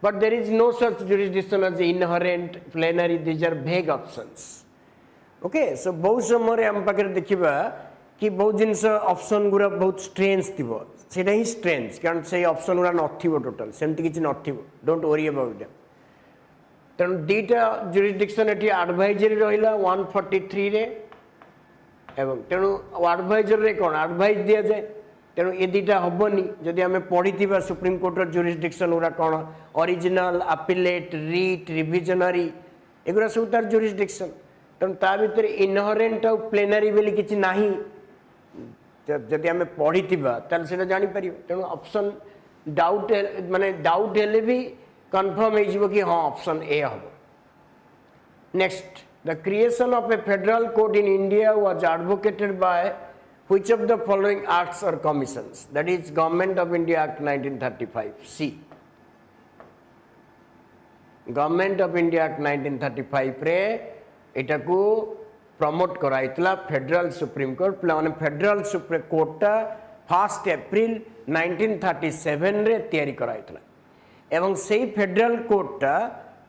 But there is no such jurisdiction as inherent, plenary, these are vague options. Okay, so बहुत समय हम पकड़ देखिबा कि बहुत जिनस option गुरा बहुत strange थिबो सेटा ही स्ट्रेंज कारण से ऑप्शन गुरा नथिबो टोटल सेमति किछि नथिबो डोंट वरी अबाउट देम तन दीटा जुरिसडिक्शन एटी एडवाइजरी रहिला 143 रे एवं तेनु एडवाइजर रे कोन एडवाइस दिया जाय तेनु ए दीटा हबनी जदि हमें पढिथिबा सुप्रीम कोर्ट रो जुरिसडिक्शन गुरा कोन ओरिजिनल अपीलेट रीट रिविजनरी एगुरा सब तार जुरिसडिक्शन तन ता भीतर इनहेरेंट और प्लेनरी बेली किछि नाही जदि आम पढ़ी से जानी पार तेणु ऑप्शन डाउट माने डाउट हेले भी कन्फर्म हो कि हाँ ऑप्शन ए हम next the creation of a federal court in India was advocated by which of the following acts or commissions that is government of India act 1935 C government of India act 1935 रे एटा को promote कराइतला federal supreme court माने federal supreme court 1 April 1937 रे तैयारी कराइतला एवं सेही federal court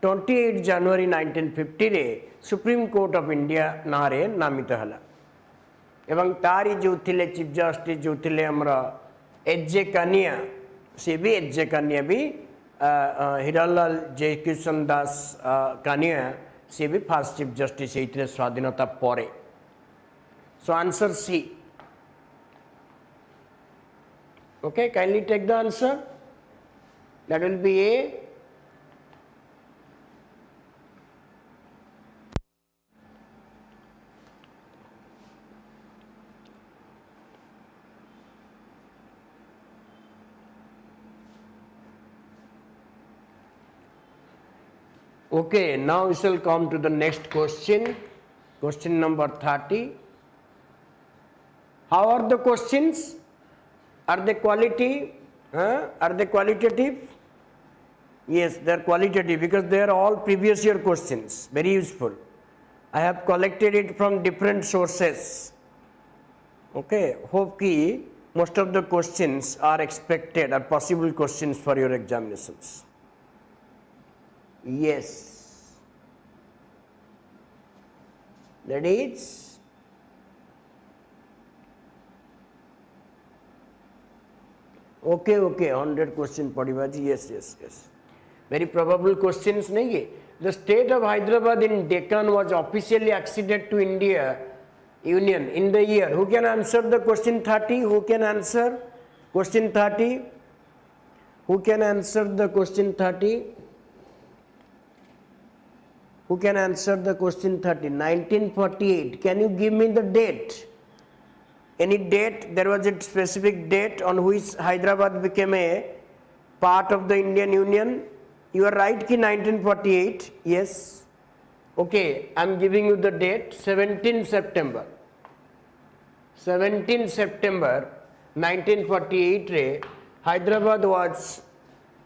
28 जनवरी 1950 रे सुप्रीम कोर्ट ऑफ इंडिया नारे नामित हला एवं तारी जो थिले चीफ जस्टिस जो थिले हमरा एजे कानिया से भी एजे कानिया भी हिरालाल जय किशन दास कानिया से भी फर्स्ट चीफ जस्टिस होते स्वाधीनता पर so answer C okay kindly take the answer that will be A Okay, now we shall come to the next question. Question number 30. How are the questions? Are they quality? Are they qualitative? Yes, they are qualitative because they are all previous year questions. Very useful. I have collected it from different sources. Okay, hope ki most of the questions are expected, are possible questions for your examinations. Yes, that is okay. 100 question padiba ji. Yes. Very probable questions nahi ye. The state of Hyderabad in Deccan was officially acceded to India Union in the year. Who can answer the question 30? Who can answer question 30? Who can answer the question 30? Who can answer the question 30? 1948. Can you give me the date? Any date? There was a specific date on which Hyderabad became a part of the Indian Union. You are right ki 1948. Yes. Okay, I am giving you the date. 17 September. 17 September 1948 re Hyderabad was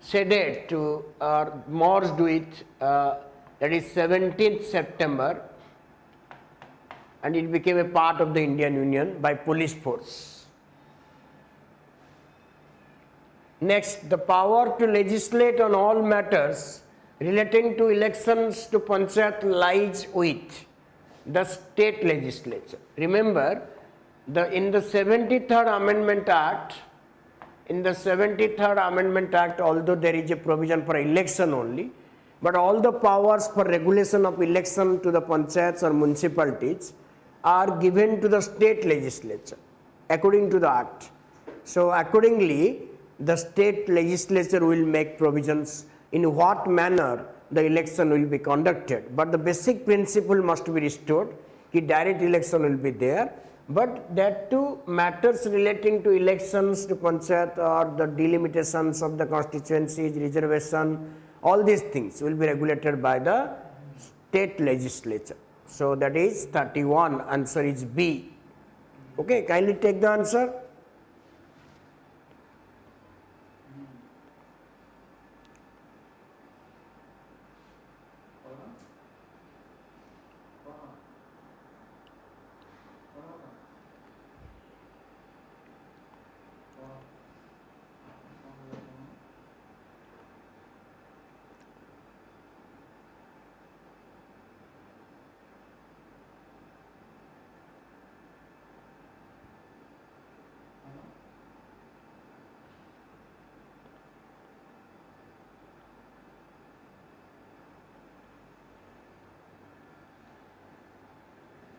ceded to or merged with that is 17th September, and it became a part of the Indian Union by police force. Next, the power to legislate on all matters relating to elections to Panchayat lies with the state legislature. Remember, in the 73rd Amendment Act, although there is a provision for election only, but all the powers for regulation of election to the panchayats or municipalities are given to the state legislature according to the act. So accordingly, the state legislature will make provisions in what manner the election will be conducted. But the basic principle must be restored, that direct election will be there. But that too, matters relating to elections to panchayat or the delimitations of the constituencies, reservation, all these things will be regulated by the state legislature. So that is 31. Answer is B. Okay, kindly take the answer.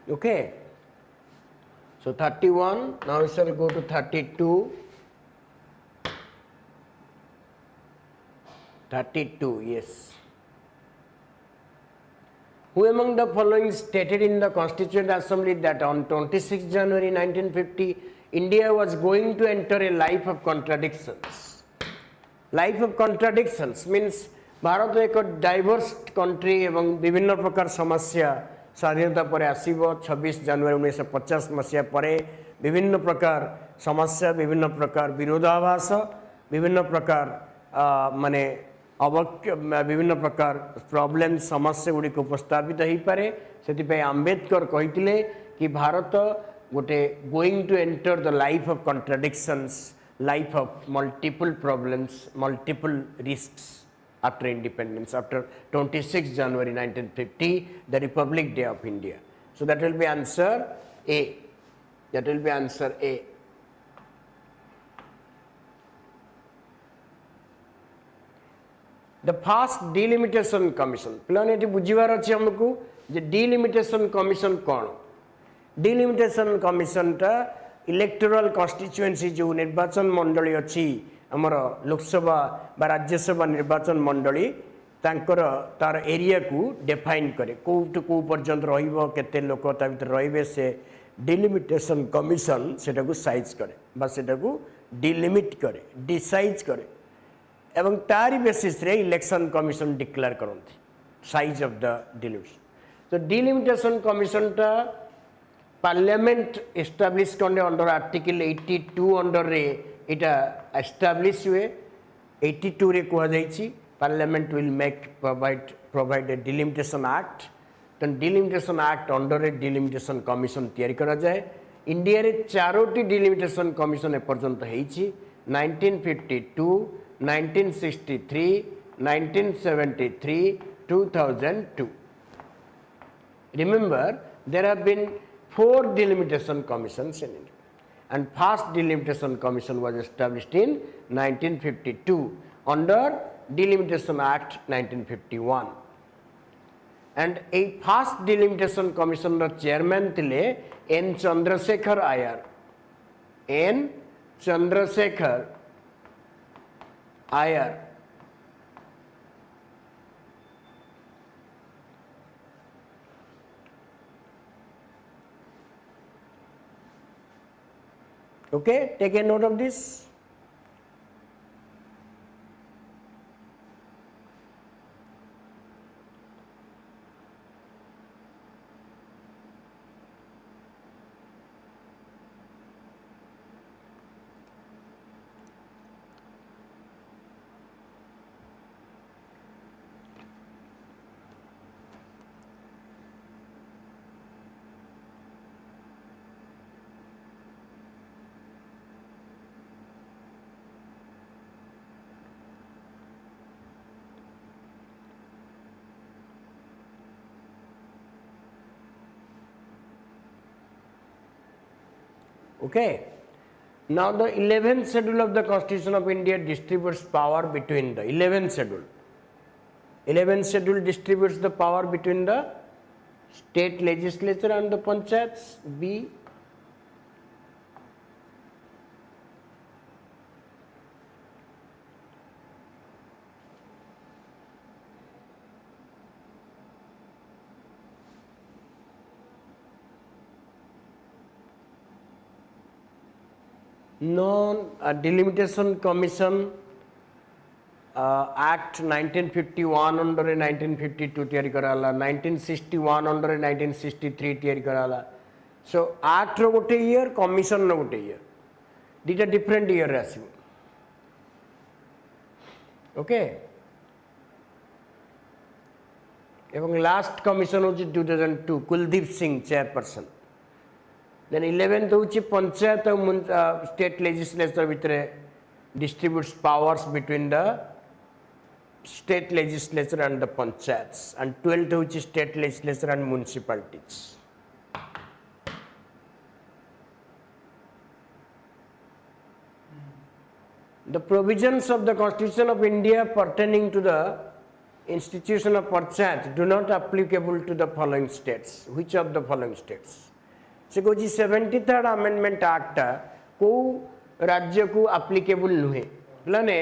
Okay. So 31, now we shall go to 32. 32, yes. Who among the following stated in the Constituent Assembly that on 26 January 1950, India was going to enter a life of contradictions? Life of contradictions means Bharat एक diverse country एवं विभिन्न प्रकार समस्या स्वाधीनता पर आसीबो 26 जनवरी 1950 मसीहा पर विभिन्न प्रकार समस्या विभिन्न प्रकार विरोधाभास विभिन्न प्रकार माने विभिन्न प्रकार प्रॉब्लम समस्या गुड़िक उपस्थापित हो पारे से आंबेडकर कही कि भारत गोटे going to enter the life of contradictions life of multiple problems multiple risks after independence, after 26 January 1950, the Republic Day of India. So that will be answer A. That will be answer A. The first delimitation commission. Plan eti bujhibar achi हमको जे delimitation commission कौन? Delimitation commission टा electoral constituency जो निर्वाचन मंडली अच्छी आमर लोकसभा बा राज्यसभा निर्वाचन मंडली तांकर तार एरिया को डिफाइन करे कोटू को पर्यंत रहिबो केते लोक ता भीतर रहिबे से डिलिमिटेशन कमिशन सेटा को साइज करे बा सेटा को डिलिमिट करे डिसाइज करे एवं तारी बेसिस रे इलेक्शन कमिशन डिक्लेयर करंती साइज ऑफ द डिलिमिटेशन तो डिलिमिटेशन कमिशन टा पार्लियामेंट एस्टैब्लिश करने अंडर आर्टिकल 82 अंडर रे इटा एस्टैब्लिश हुए 82 रे कहा जाइछि parliament will make provide a delimitation act तो delimitation act under a delimitation commission तैयारी करा जाए इंडिया रे चारोटी डिलिमिटेशन कमिशन ए पर्यंत हेछि 1952 1963 1973, 2002. Remember, there have been 4 delimitation commissions in India, and first delimitation commission was established in 1952 under Delimitation Act 1951. And a first delimitation commission chairman thile N. Chandrasekhar Iyer. N. Chandrasekhar Iyer. Okay, take a note of this. Okay. Now the 11th schedule of the Constitution of India distributes power between the 11th schedule. 11th schedule distributes the power between the state legislature and the panchayats. B. Non-delimitation commission Act 1951 under 1952 tiyari karala, 1961 under 1963 tiyari karala. So Act ro gote year, commission ro gote year. Dita different year asibo. Okay. Ebong last commission hochi 2002 Kuldeep Singh chairperson. Then 11th hochi panchayat state legislature vitre distributes powers between the state legislature and the panchayats, and 12th hochi state legislature and municipalities. The provisions of the Constitution of India pertaining to the institution of panchayat do not applicable to the following states. Which of the following states? से कौन 73rd Amendment Act को राज्य को applicable नुहे लाने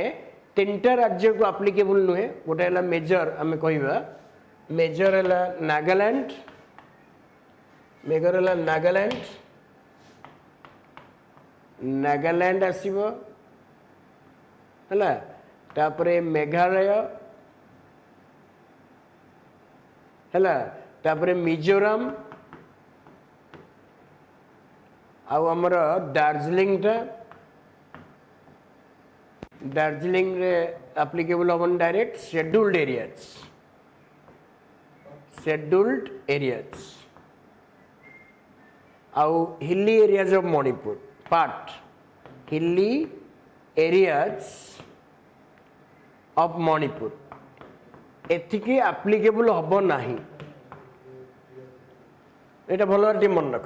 3टा राज्य को applicable नुहे गोटे है मेजर हमें कहिबा मेजर है नागालैंड मेजर है नागालैंड आसीबो हला तापरे मेघालय हला तापरे मिजोरम आउ हमर दार्जिलिंग रे एप्लीकेबल होवन डायरेक्ट शेड्यूल्ड एरियाज आउ hilly areas of Manipur part hilly areas of Manipur एथिकी एप्लीकेबल हबो नाही एटा भलो टी मन रख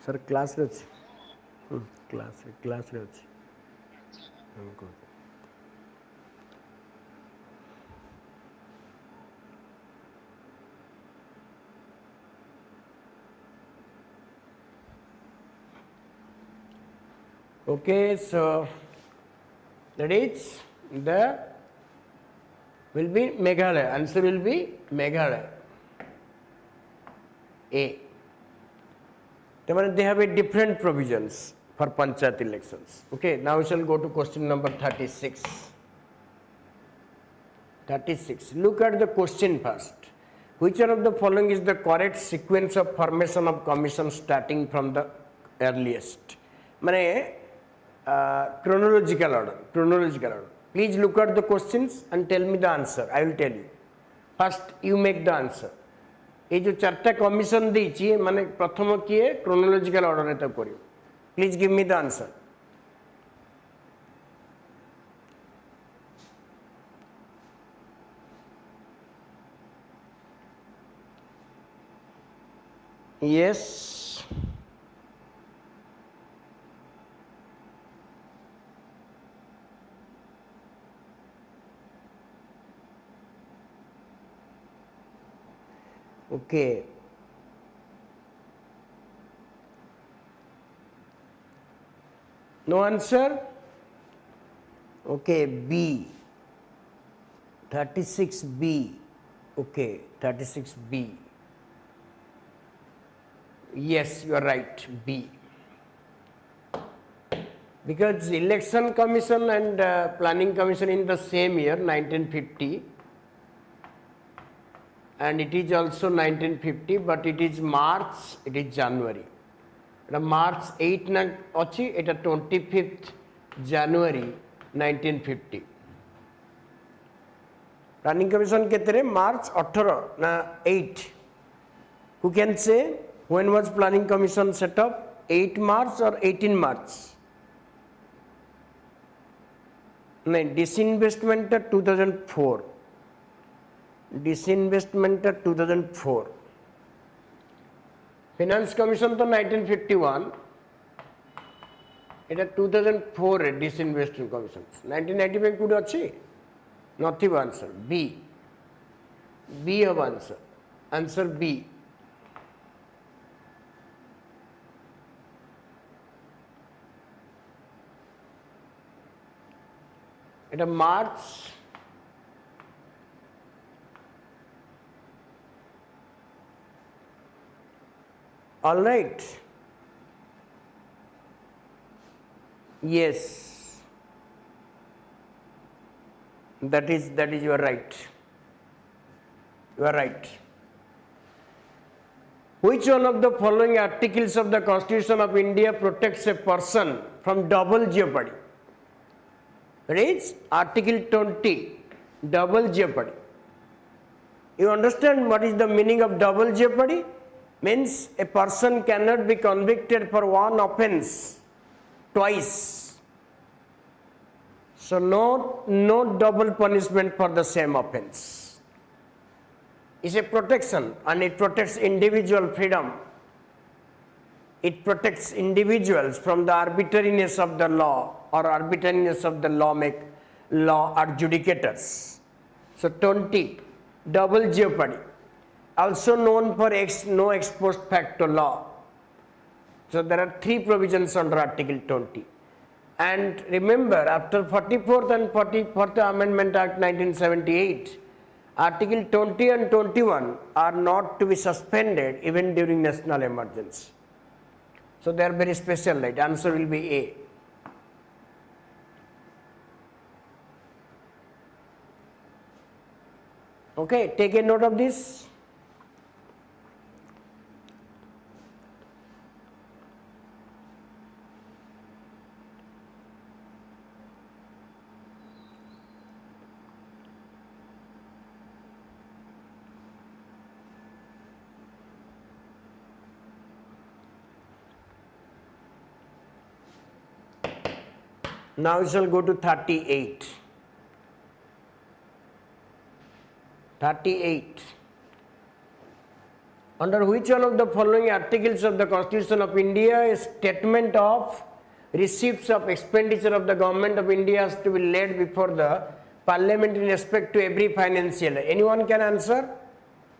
सर क्लास रे अछि क्लास रे अछि हमको okay, so that is the will be Meghalaya. Answer will be Meghalaya. A. They have a different provisions for panchayat elections. Okay, now we shall go to question number 36. 36. Look at the question first. Which one of the following is the correct sequence of formation of commission starting from the earliest? Mane chronological order. Please look at the questions and tell me the answer. I will tell you. First, you make the answer. ये जो चार्टा commission देछि माने प्रथम किए chronological order रे तक करियो please give me the answer yes okay no answer okay B 36B okay 36B yes you are right B because election commission and planning commission in the same year 1950 and it is also 1950 but it is March it is January March 8 na achi eta 25th January 1950 planning commission ketere March 18 na 8 who can say when was planning commission set up 8 March or 18 March nahi disinvestment 2004 disinvestment 2004 finance commission to 1951 এটা 2004 रे disinvestment commission 1995 code ଅଛି নথিব answer B of answer B এটা March all right yes that is you are right which one of the following articles of the Constitution of India protects a person from double jeopardy it is article 20 double jeopardy you understand what is the meaning of double jeopardy means a person cannot be convicted for one offense twice so no double punishment for the same offense is a protection and it protects individual freedom it protects individuals from the arbitrariness of the law or arbitrariness of the law adjudicators so 20 double jeopardy also known for no ex post facto law. So there are three provisions under Article 20. And remember, after 44th and 44th Amendment Act 1978, Article 20 and 21 are not to be suspended even during national emergency. So they are very special, right? Answer will be A. Okay, take a note of this. Now we shall go to 38. 38. Under which one of the following articles of the Constitution of India a statement of receipts of expenditure of the government of India has to be laid before the Parliament in respect to every financial year? Anyone can answer?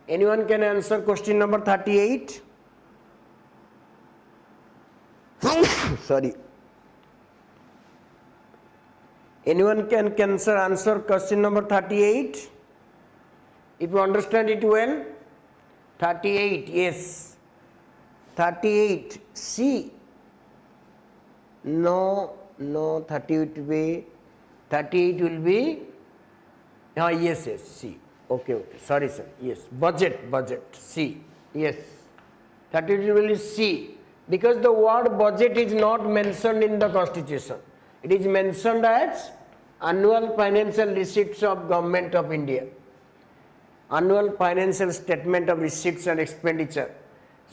Anyone can answer question number 38? Sorry. Anyone can answer question number 38? If you understand it well. 38, yes. 38, C. No, 38 will be, yes, C. Okay, sorry sir, yes. Budget, C, yes. 38 will be C. Because the word budget is not mentioned in the Constitution. It is mentioned as annual financial receipts of Government of India. Annual financial statement of receipts and expenditure.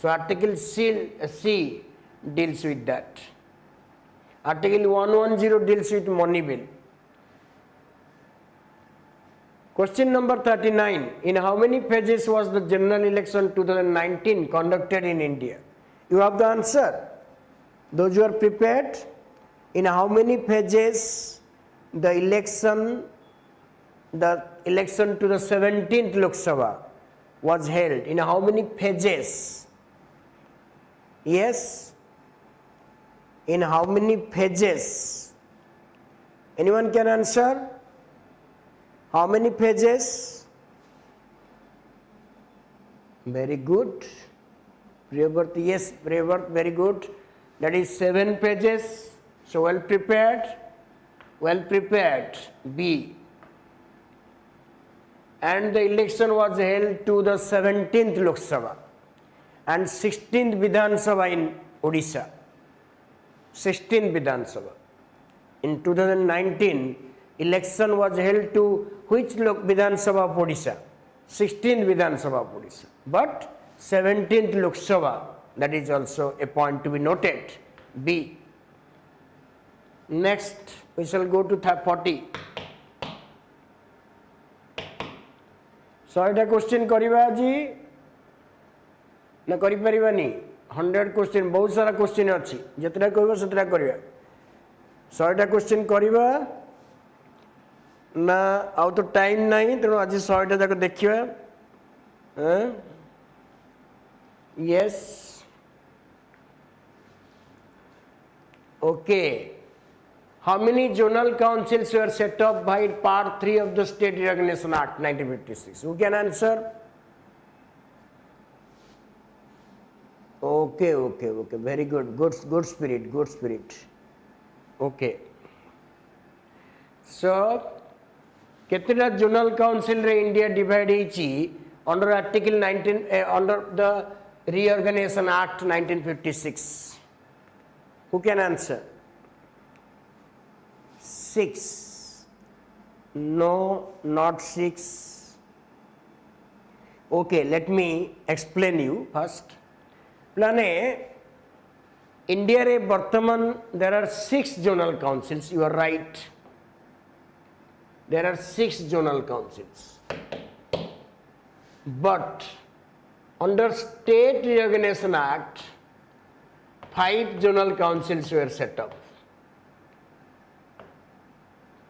So Article C deals with that. Article 110 deals with money bill. Question number 39. In how many phases was the general election 2019 conducted in India? You have the answer. Those who are prepared. In how many phases the election to the 17th Lok Sabha was held? In how many phases? Yes. In how many phases? Anyone can answer? How many phases? Very good. Priyavart, yes, Priyavart, very good. That is 7 pages. So well prepared. B. And the election was held to the 17th Lok Sabha and 16th Vidhan Sabha in Odisha. 16th Vidhan Sabha. In 2019, election was held to which Vidhan Sabha of Odisha? 16th Vidhan Sabha of Odisha. But 17th Lok Sabha, that is also a point to be noted. B. Next, we shall go to 40. So, it question kariba aji na kari paribani 100 question बहुत सारा question अछि जेतरा कहबो सेतरा करिया 100 question करिबा ना आउ तो time नहीं तेणु आज 100 जाक देखिबा yes okay. How many zonal councils were set up by Part 3 of the State Reorganization Act 1956? Who can answer? Okay. Very good. Good spirit. Okay. So, ketna zonal council re India divide ichi under Article 19 under the Reorganization Act 1956? Who can answer? 6. No, not 6. Okay, let me explain you first. Plan A, India re Bartaman, there are 6 zonal councils, you are right. There are 6 zonal councils. But under State Reorganization Act, 5 zonal councils were set up.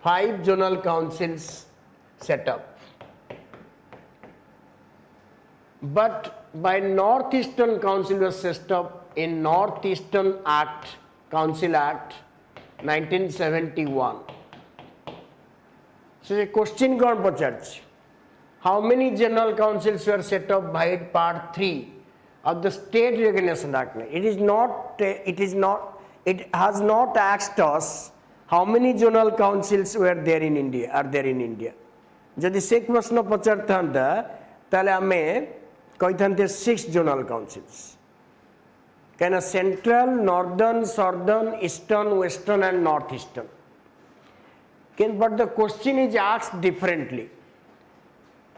5 zonal councils set up. But by Northeastern Council was set up in Northeastern Act, Council Act 1971. So the question got pacharchi. How many general councils were set up by Part 3 of the State Reorganization Act? It has not asked us how many zonal councils are there in India. Jodi se question pacharthanta tale ame kaithante 6 zonal councils. Kana central, northern, southern, eastern, western and northeastern. But the question is asked differently.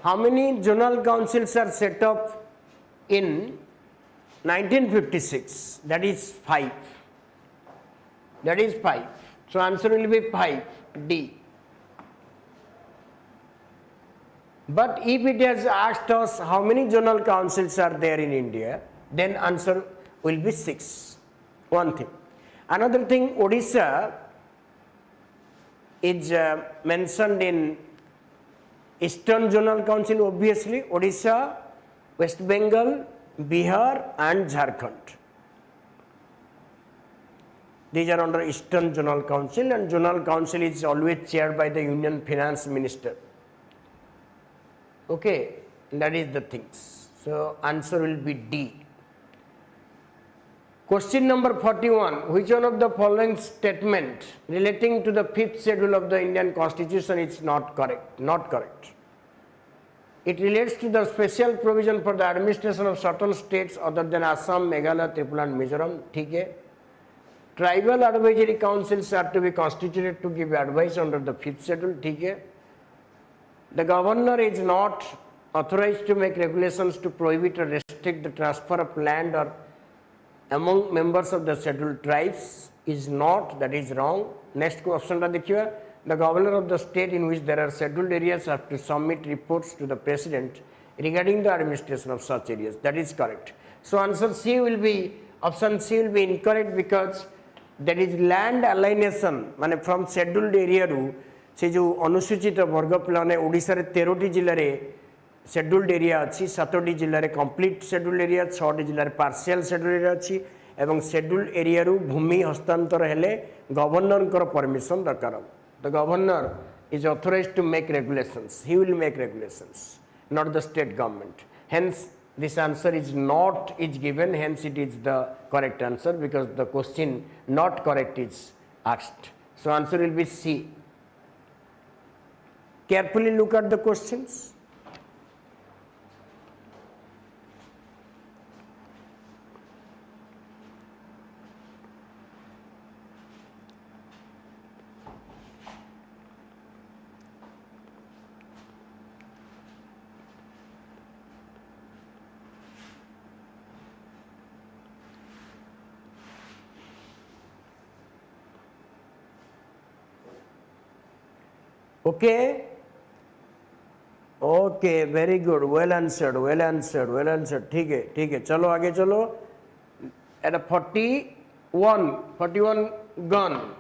How many zonal councils are set up in 1956? That is 5. So answer will be 5. D. But if it has asked us how many zonal councils are there in India, then answer will be 6. One thing. Another thing, Odisha is mentioned in Eastern Zonal Council, obviously, Odisha, West Bengal, Bihar and Jharkhand. These are under Eastern Zonal Council, and Zonal Council is always chaired by the Union Finance Minister. Okay, that is the things. So answer will be D. Question number 41. Which one of the following statement relating to the 5th schedule of the Indian Constitution is not correct? Not correct. It relates to the special provision for the administration of certain states other than Assam, Meghalaya, Tripura and Mizoram. ठीक है. Tribal advisory councils are to be constituted to give advice under the 5th schedule. ठीक है. The governor is not authorized to make regulations to prohibit or restrict the transfer of land or among members of the scheduled tribes is not, that is wrong. Next option देखिए, the governor of the state in which there are scheduled areas have to submit reports to the president regarding the administration of such areas. That is correct. So answer C will be, option C will be incorrect because that is land alienation, माने from scheduled area रू से जो अनुसूचित वर्ग पिलाने ओडिशा रे 13टी जिल्ला रे शेड्यूल्ड एरिया अच्छी 7टी जिल्ला रे कंप्लीट शेड्यूल्ड एरिया 6टी जिल्ला रे पार्शियल शेड्यूल्ड एरिया अच्छी एवं शेड्यूल्ड एरिया रू भूमि हस्तांतर हेले गवर्नर कर परमिशन दरकार the governor is authorised to make regulations he will make regulations not the state government hence this answer is not is given, hence it is the correct answer because the question not correct is asked. So answer will be C. Carefully look at the questions. Okay. Okay, very good. Well answered. Well answered. Well answered. ठीक है. चलो आगे चलो. At a 41 gun.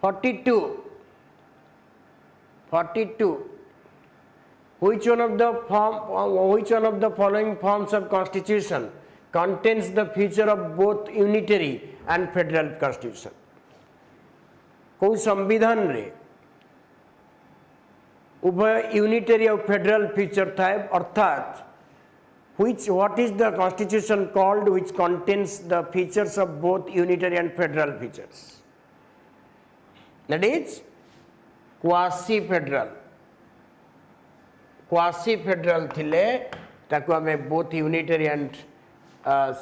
42. Which one of the following forms of constitution contains the feature of both unitary and federal constitution? कोई संविधान रे उभय unitary और फेडरल फीचर था अर्थात what is the constitution called which contains the features of both unitary and federal features? That is quasi federal थिले ताको हमें both unitary and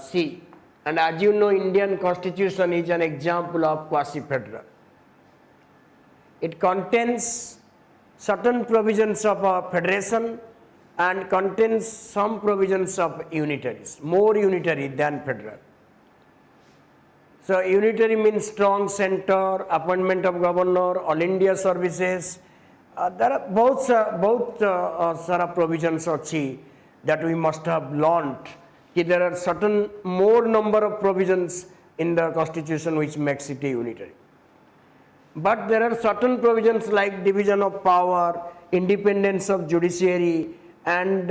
C, and as you know Indian constitution is an example of quasi federal. It contains certain provisions of a federation and contains some provisions of unitaries, more unitary than federal. So unitary means strong center, appointment of governor, all India services. There are both provisions that we must have learned. There are certain more number of provisions in the constitution which makes it a unitary. But there are certain provisions like division of power, independence of judiciary, and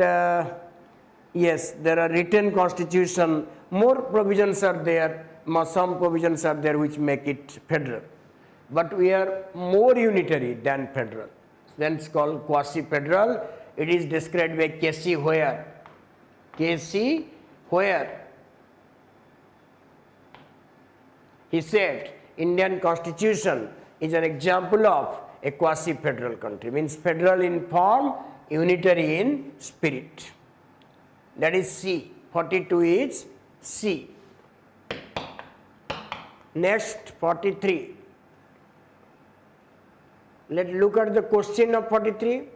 yes, there are written constitution. More provisions are there. Some provisions are there which make it federal. But we are more unitary than federal. Then it's called quasi-federal. It is described by K.C. Hoare. K.C. Hoare. He said, Indian constitution is an example of a quasi-federal country. Means federal in form, unitary in spirit. That is C. 42 is C. Next, 43. Let's look at the question of 43.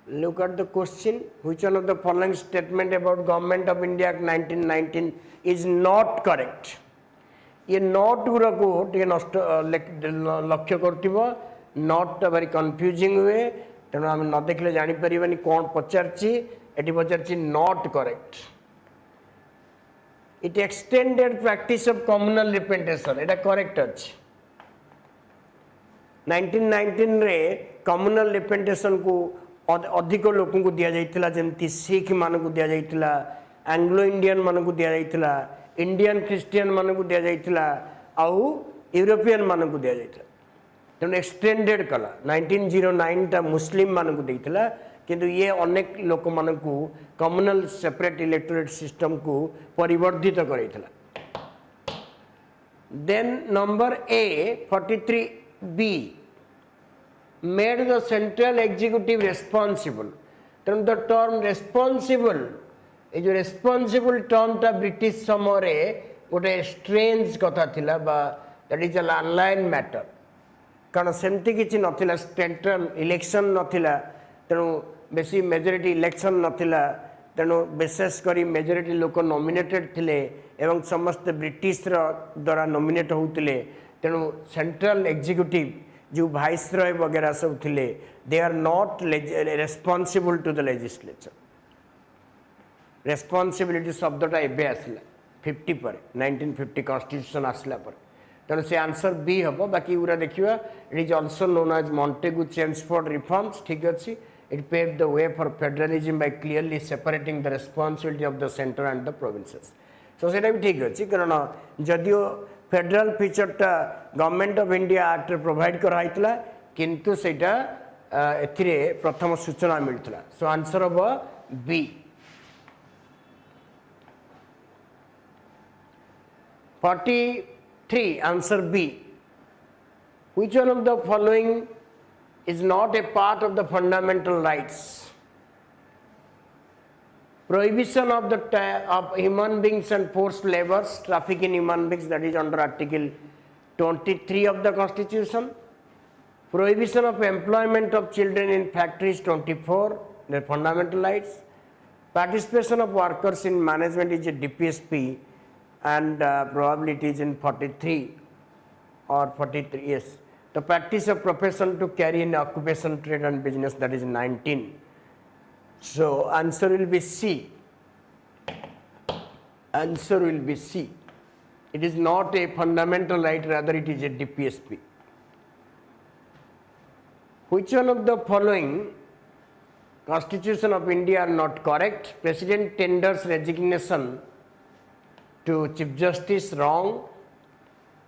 Look at the question. Which one of the following statement about Government of India Act 1919 is not correct? ये note गुरा को टे नष्ट लक्ष्य करतिबो not a very confusing way तेणु आम न देखले जानी परिबानी कौन पचारची eighty पचारची not correct it extended practice of communal representation Etah correct अछि 1919 रे communal representation को अधिक लोकों को दिया जाइतिला जेमती सिख मान को दिया जाइतिला एंग्लो इंडियन मान को दिया जाइतिला इंडियन क्रिश्चियन मान को दिया जाइतिला आउ यूरोपियन मान को दिया जाइतिला तेणु एक्सटेंडेड कला 1909 टा मुस्लिम मान को देइतिला किंतु ये अनेक लोक मान को कम्युनल सेपरेट इलेक्टोरेट सिस्टम को परिवर्धित करैतिला then number A 43B made the central executive responsible तेणु द टर्म responsible ए जो responsible टर्म टा ब्रिटिश समय रे गोटे स्ट्रेंज कथा थिला बा that is a online matter कारण सेमती किसी नथिला सेंट्रल इलेक्शन नथिला तेणु बेसी मेजोरिटी इलेक्शन नथिला तेणु विशेष करी मेजोरिटी लोक नॉमिनेटेड थिले एवं समस्त ब्रिटिश द्वारा नॉमिनेट होउतिले तेणु सेंट्रल एग्जीक्यूटिव जो वाइसरॉय वगैरह सब थिले they are not responsible to the legislature responsibility शब्दटा एबे आसला 50 पर 1950 कॉन्स्टिट्यूशन आसला पर तेणु से आंसर बी हम बाकी पूरा देखा it is also known as Montagu Chelmsford reforms ठीक अच्छे it pave the way for federalism by clearly separating the responsibility of the centre and the provinces so से भी ठीक अच्छे कारण जदियो फेडरल फीचरटा government of India act provide कराइतला किंतु सेटा एथिरे प्रथम सूचना मिलता सो आंसर हम B 43 answer B which one of the following is not a part of the fundamental rights prohibition of the of human beings and forced labors traffic in human beings that is under article 23 of the constitution prohibition of employment of children in factories 24 the fundamental rights participation of workers in management is a DPSP and probably it is in 43 or 43 yes the practice of profession to carry in occupation trade and business that is 19 so answer will be C answer will be C it is not a fundamental right rather it is a DPSP which one of the following constitution of India are not correct president tenders resignation to Chief Justice wrong,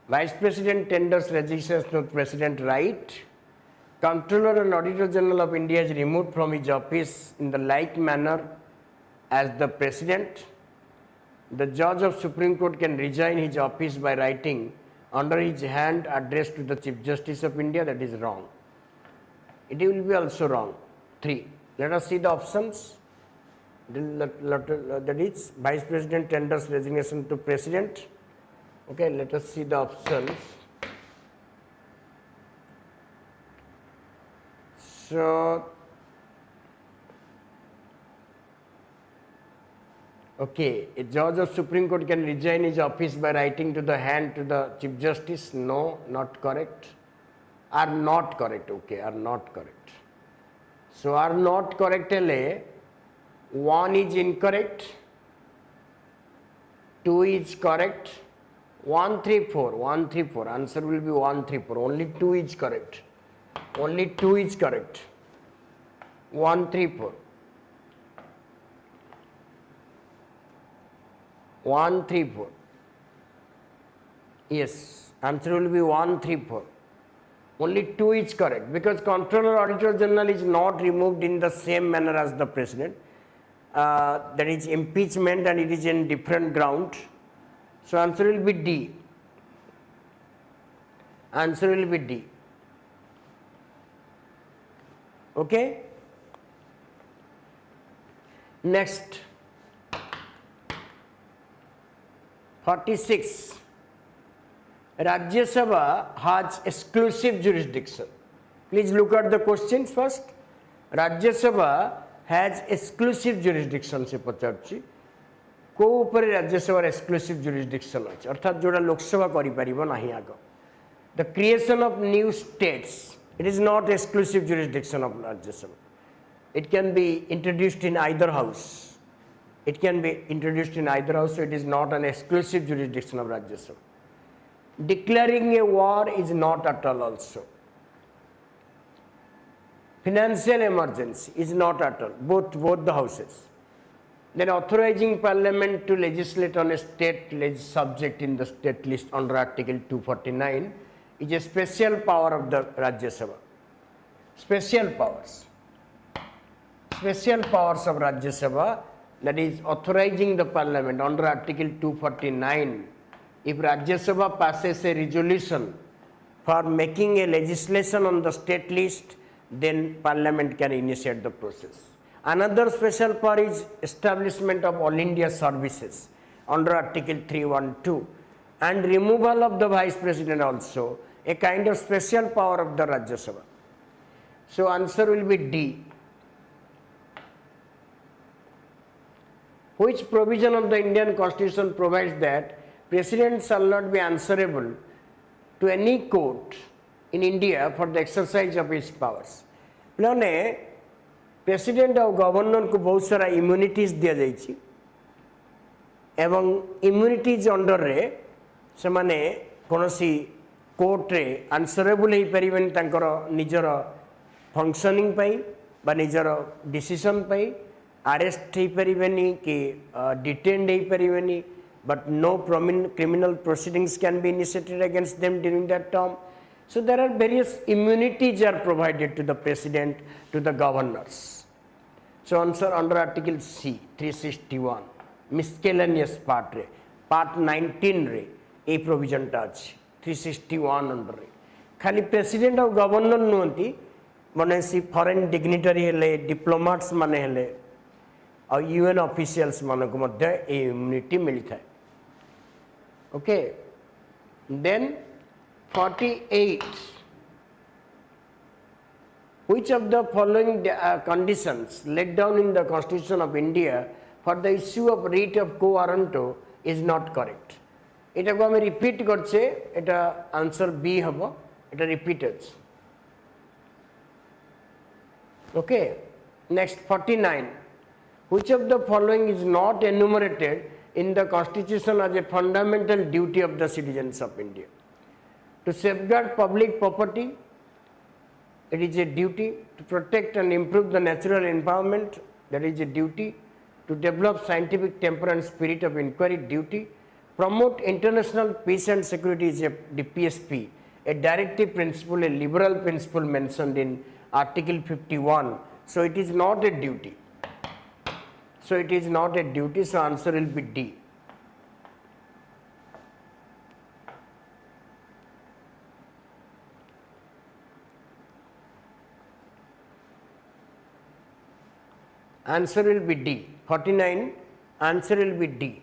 Vice President tenders resignation to President right, Comptroller and Auditor General of India is removed from his office in the like manner as the President. The Judge of Supreme Court can resign his office by writing under his hand address to the Chief Justice of India that is wrong. It will be also wrong. 3. Let us see the options. That is Vice President tenders resignation to President. Okay, let us see the options. So, okay, a judge of Supreme Court can resign his office by writing to the hand to the Chief Justice. No, not correct. Are not correct. Okay, are not correct. So, are not correct. 1 is incorrect, 2 is correct, 1, 3, 4, 1, 3, 4, answer will be 1, 3, 4, only 2 is correct, only 2 is correct, 1, 3, 4, 1, 3, 4, yes, answer will be 1, 3, 4, only 2 is correct because Comptroller Auditor General is not removed in the same manner as the President. That is impeachment and it is in different ground. So answer will be D. Answer will be D. Okay. Next. 46. Rajya Sabha has exclusive jurisdiction. Please look at the questions first. Rajya Sabha has exclusive jurisdiction से पचारची को ऊपर Rajya Sabha exclusive jurisdiction अच्छे अर्थात जोड़ा लोकसभा करी परिबो नहीं आगो the creation of new states It is not exclusive jurisdiction of Rajya Sabha. It can be introduced in either house. It can be introduced in either house, so it is not an exclusive jurisdiction of Rajya Sabha. Declaring a war is not at all also. Financial emergency is not at all, both the houses. Then authorizing parliament to legislate on a state subject in the state list under Article 249 is a special power of the Rajya Sabha. Special powers. Special powers of Rajya Sabha, that is authorizing the parliament under Article 249. If Rajya Sabha passes a resolution for making a legislation on the state list, then parliament can initiate the process. Another special power is establishment of All India services under Article 312 and removal of the Vice President also, a kind of special power of the Rajya Sabha. So answer will be D. Which provision of the Indian Constitution provides that President shall not be answerable to any court in India for the exercise of his powers? Plane President और governor को बहुत सारा immunities दिया जाइए एवं immunities under रे से माने कोनोसी कोर्ट रे आंसरेबल ही परिवेन तांकर निजर फंक्शनिंग पाई बा निजर डिसीजन पाई अरेस्ट ही परिवेनी कि डिटेन्ड ही परिवेनी but no criminal proceedings can be initiated against them during that term. So there are various immunities are provided to the president, to the governors. So answer under Article C 361 miscellaneous part re, part 19 re a provision touch 361 under re. खाली president और governor नुहंती मने सी foreign dignitary हेले diplomats माने हेले और UN officials माने को मध्य immunity मिलता है. Okay, then 48. Which of the following conditions laid down in the Constitution of India for the issue of writ of quo warranto is not correct? It को हमें repeat करचे, इटा answer B हबो, इटा repeated. Okay, next 49. Which of the following is not enumerated in the Constitution as a fundamental duty of the citizens of India? To safeguard public property, it is a duty. To protect and improve the natural environment, that is a duty. To develop scientific temper and spirit of inquiry, duty. Promote international peace and security is a DPSP, a directive principle, a liberal principle mentioned in Article 51. So it is not a duty. So it is not a duty, so answer will be D. Answer will be D. 49, answer will be D.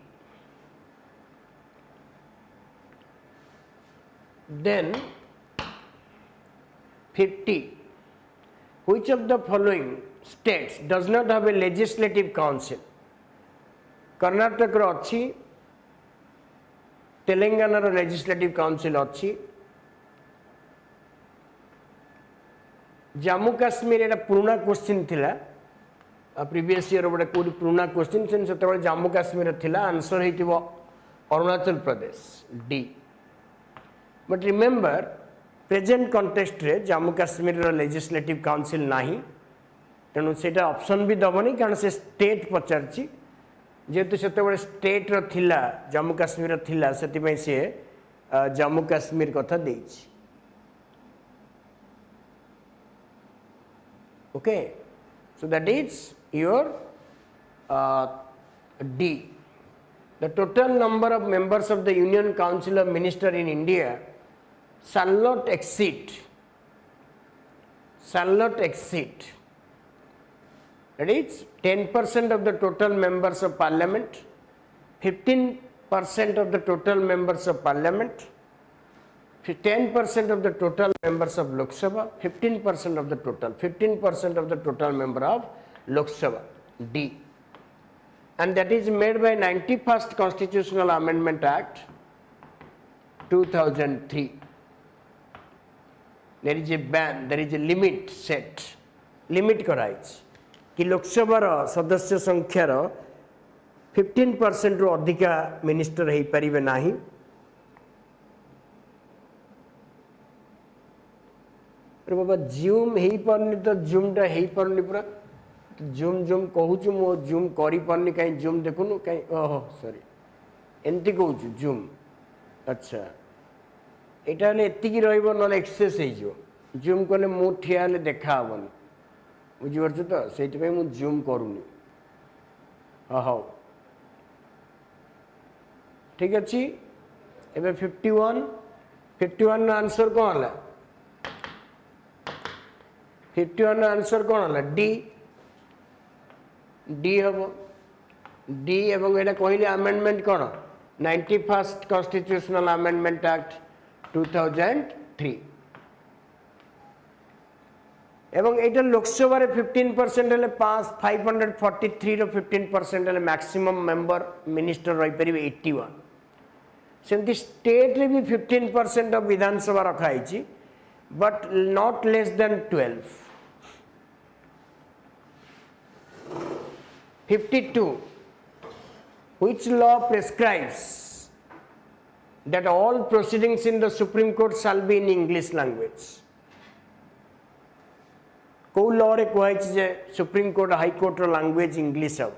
Then 50. Which of the following states does not have a legislative council? Karnataka रो अच्छी, तेलंगाना रो legislative council अच्छी, जम्मू काश्मीर एटा पुराना question थिला, previous year गोटे कोडी पुराना question सेन सेतबे जम्मू काश्मीर थिला, आंसर हेतिबो Arunachal Pradesh D. But remember present context रे जम्मू काश्मीर रो लेजिस्लेटिव काउंसिल नाही, तेणु सेटा ऑप्शन भी दबनी कारण से स्टेट पचारची, जेतु सेतबे स्टेट रो थिला जम्मू काश्मीर रो थिला सेतिपई से जम्मू काश्मीर कथा देछि. Okay, so that is your D. The total number of members of the Union Council of Ministers in India shall not exceed, that is 10% of the total members of Parliament, 15% of the total members of Parliament, 10% of the total members of Lok Sabha, 15% of the total member of Lok Sabha, D. And that is made by 91st Constitutional Amendment Act 2003. there is a ban, there is a limit set, limit कराइछ कि लोकसभा सदस्य संख्यार 15% रु अधिका minister हो पारिबे नाही। अरे बाबा zoom हो पारनी तो जूमटा हो पारनी पूरा जूम जूम कहूँ मो जूम करी पारनी कहीं जूम देखुनु कहीं ओहो सॉरी एमती कहूँ जूम अच्छा एटा ने एतिकी रहइबो न एक्सेस हे जो जूम कले मु ठिया ले देखा हबनी बुझी परछ तो सेति पे मु जूम करूनी हो ठीक अछि एबे 51 नो आंसर कोन हला 51 नो आंसर कोन हला डी हबो डी एवं एटा कहले अमेंडमेंट कोन 91st कॉन्स्टिट्यूशनल अमेंडमेंट एक्ट 2003 एवं एटा लोकसभा रे 15% हेले पास 543 रो 15% हेले मैक्सिमम मेंबर मिनिस्टर रही परिबे 81 सेमती स्टेट रे भी 15% ऑफ विधानसभा रखा है but not less than 12 52 which law prescribes that all proceedings in the Supreme Court shall be in English language को लॉ रे कहै जे सुप्रीम कोर्ट हाई कोर्ट रो लैंग्वेज इंग्लिश अब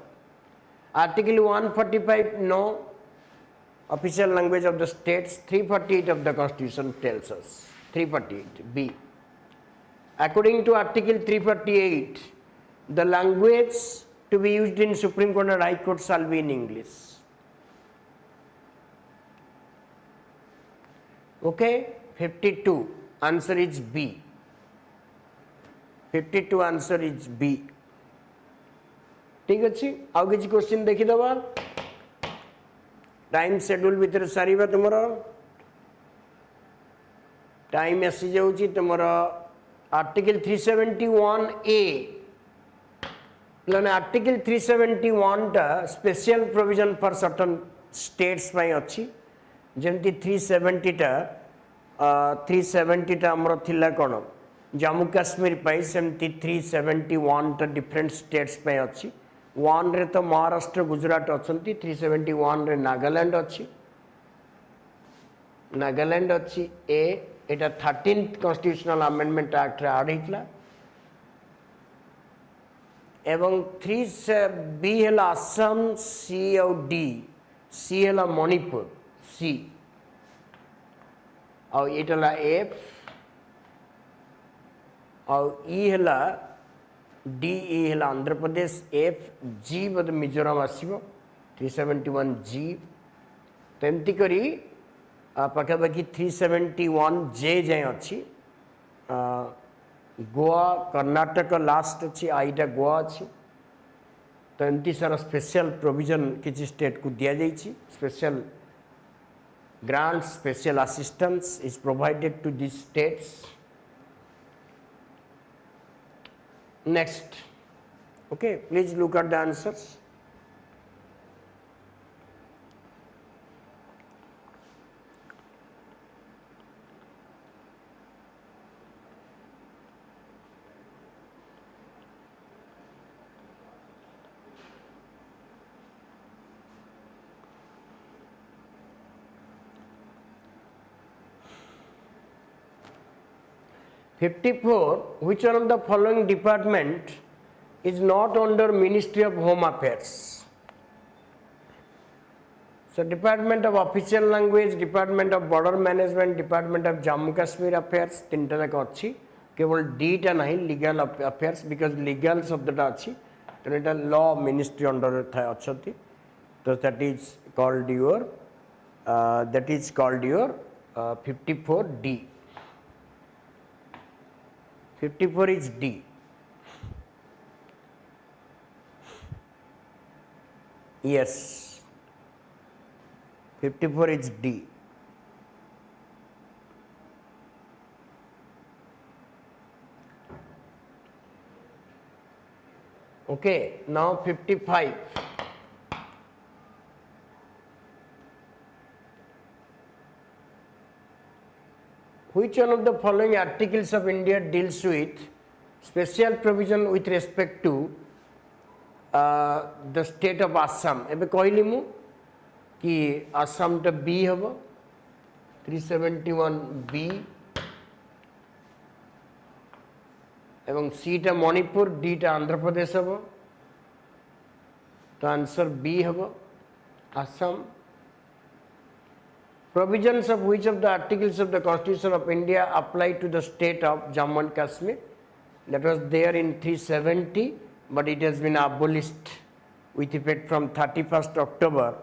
article 145 no official language of the states 348 of the constitution tells us 348 b according to article 348 the language to be used in Supreme Court and High Court shall be in English okay 52 answer is b 52 answer is b ठीक अच्छी आउ किसी question देखी दबा time schedule भीतर सारिबा तुमरो time आसी जाउची तुमरो article 371 ए लने article 371 टा special provision for certain states पई अछि जेंति 370 टा हमरो थिला कोन जम्मू काश्मीर पई सेमती 371 टा डिफरेंट स्टेट्स पई अछि 1 रे तो महाराष्ट्र गुजरात अछंती 371 रे नागालैंड अच्छी ए एटा 13th कॉन्स्टिट्यूशनल अमेंडमेंट एक्ट रे ऐड हितला एवं 3 से बी हला असम सी और डी सी हला मणिपुर सी और एटला एफ और ई हला डी ए हला आंध्र प्रदेश एफ जी बद मिजोरम आसीबो 371 जी तेमती करी पाखापाखि 371 जे जाए अच्छी गोवा कर्नाटक लास्ट अच्छी आईटा गोवा अच्छी तो एमती सारा स्पेशल प्रोविजन किसी स्टेट को दिया जाइए special grant special assistance is provided to this states next okay please look at the answers 54. Which one of the following department is not under Ministry of Home Affairs? So Department of Official Language, Department of Border Management, Department of Jammu Kashmir Affairs, तीनटा जाक अच्छी केवल डीटा नहीं legal affairs because legal शब्दटा अच्छी तो ये law ministry under था अच्छी तो that is called your 54D. 54 is D. Yes, 54 is D. Okay, now 55. which one of the following articles of India deals with special provision with respect to the state of Assam? एबे कहली मु कि Assam टा B हबो 371B एवं C टा Manipur D टा आंध्र प्रदेश हबो तो आंसर B हबो Assam. Provisions of which of the articles of the Constitution of India apply to the state of Jammu and Kashmir? That was there in 370, but it has been abolished with effect from 31st October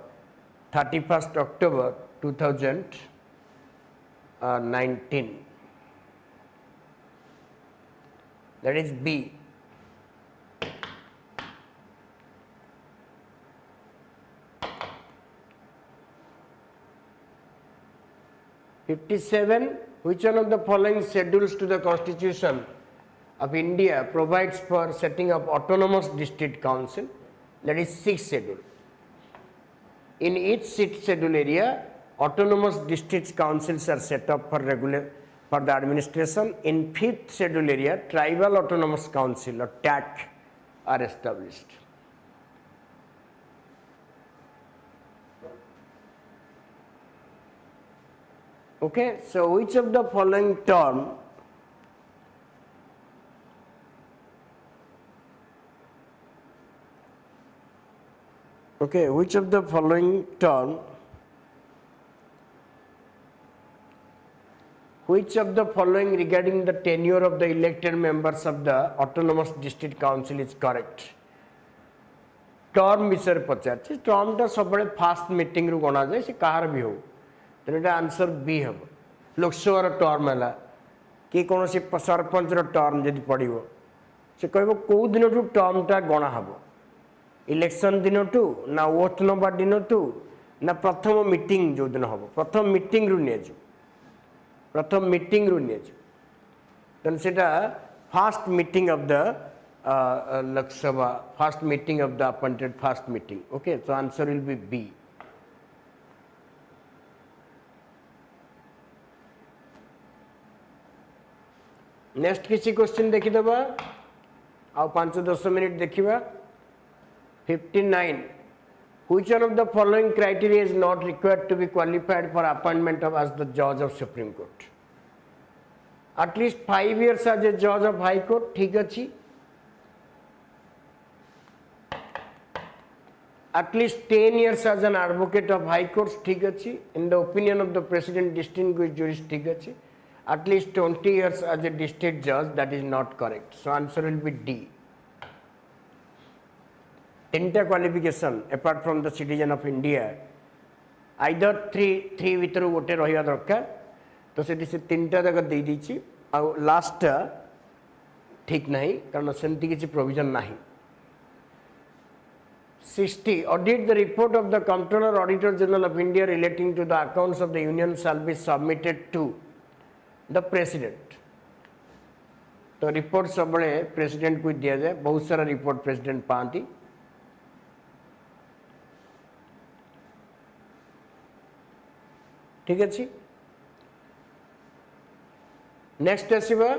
2019. That is B. '57. Which one of the following schedules to the Constitution of India provides for setting up autonomous district council? That is 6th schedule. In each 6th schedule area, autonomous district councils are set up for the administration. In 5th schedule area, tribal autonomous council or TAC are established. Okay, so which of the following term which of the following regarding the tenure of the elected members of the autonomous district council is correct? Term विषय पचार term टा सब बड़े fast meeting रु गणा जाए से कहार भी हो तो आंसर बी हम लोकसभा टर्म है कि कौन सी सरपंच टर्म जब पड़ो से कह कौ दिन टर्म टा गणा हम इलेक्शन दिन टू ना वोट नवा दिन टू ना प्रथम मीटिंग जो दिन हम प्रथम मीटिंग रु नहीं तेना से first meeting of the Lok Sabha first meeting of the appointed first meeting. Okay, so answer will be B. Next किसी क्वेश्चन देखीदबा आ 5-10 मिनिट देखिबा. 59. Which one of the following criteria is not required to be qualified for appointment of as the judge of Supreme Court? At least 5 years as a judge of High Court, ठीक अच्छी. At least 10 years as an advocate of High Courts, ठीक अच्छी. In the opinion of the President, distinguished jurist, ठीक अच्छी. At least 20 years as a district judge, that is not correct. So answer will be D. Inter qualification apart from the citizen of India, either three vitru gote rahiba darkar. तो सेठी से तीनटा जगह दे दीची आ last ठीक नहीं कारण सेमती किसी provision नहीं. 60. Audit the report of the Comptroller Auditor General of India relating to the accounts of the Union shall be submitted to the President. तो रिपोर्ट सब प्रेसिडेंट को दिया जाए. बहुत सारा रिपोर्ट प्रेसिडेंट पाती. ठीक अच्छी. नेक्स्ट आसवा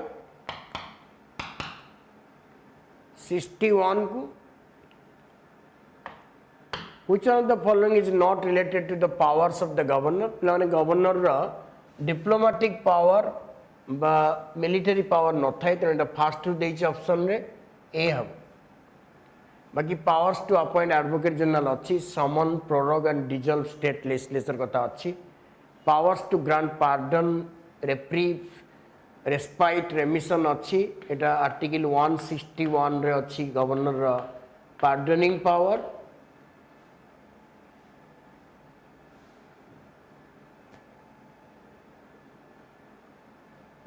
61 को. Which one of the following is not related to the powers of the governor? Plan governor diplomatic power बा मिलिटरी पावर न थाए तो फास्ट रु देछि ऑप्शन रे ए हम. बाकी powers to appoint advocate general अच्छी. Summon prorogue and dissolve state legislature कथा अच्छी. Powers to grant pardon reprieve respite remission अच्छी. एटा आर्टिकल 161 रे अच्छी governor pardoning power.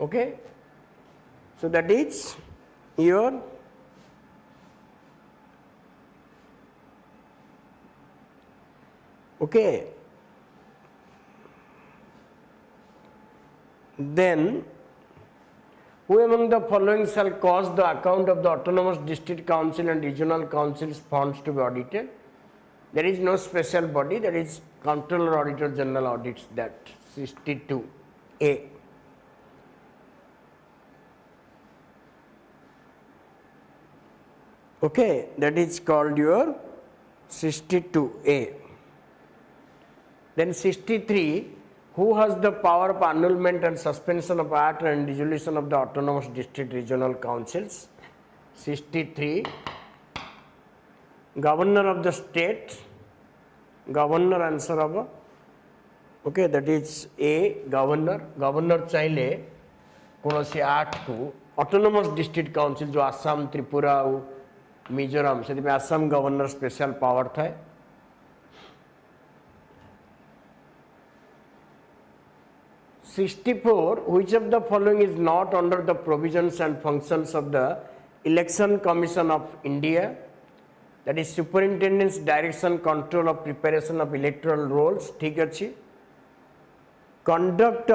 Okay, so that is your okay. Then who among the following shall cause the account of the autonomous district council and regional councils funds to be audited? There is no special body, that is Comptroller Auditor General audits that. 62A. Okay, that is called your 62A. Then 63, who has the power of annulment and suspension of act and dissolution of the autonomous district regional councils? 63, governor of the state. Governor answer of, okay, that is A, governor. Governor chaile konosi act ku autonomous district council जो आसाम त्रिपुरा मिजोरम से Assam governor special power था. Which of the following is not under the provisions and functions of the Election Commission of India? That is superintendence, direction, control of preparation of electoral rolls. ठीक अच्छी. Conduct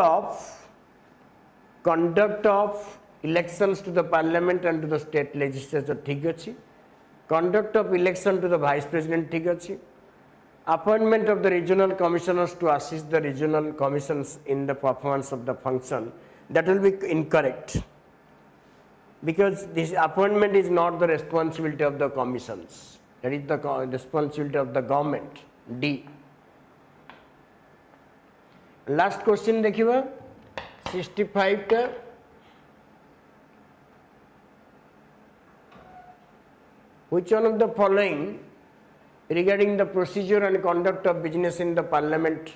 of elections to the parliament and to the state legislature. ठीक अच्छी. Conduct of election to the vice president. ठीक अच्छी. Appointment of the regional commissioners to assist the regional commissions in the performance of the function, that will be incorrect, because this appointment is not the responsibility of the commissions, that is the responsibility of the government. D. Last question देखिए 65 का. Which one of the following regarding the procedure and conduct of business in the parliament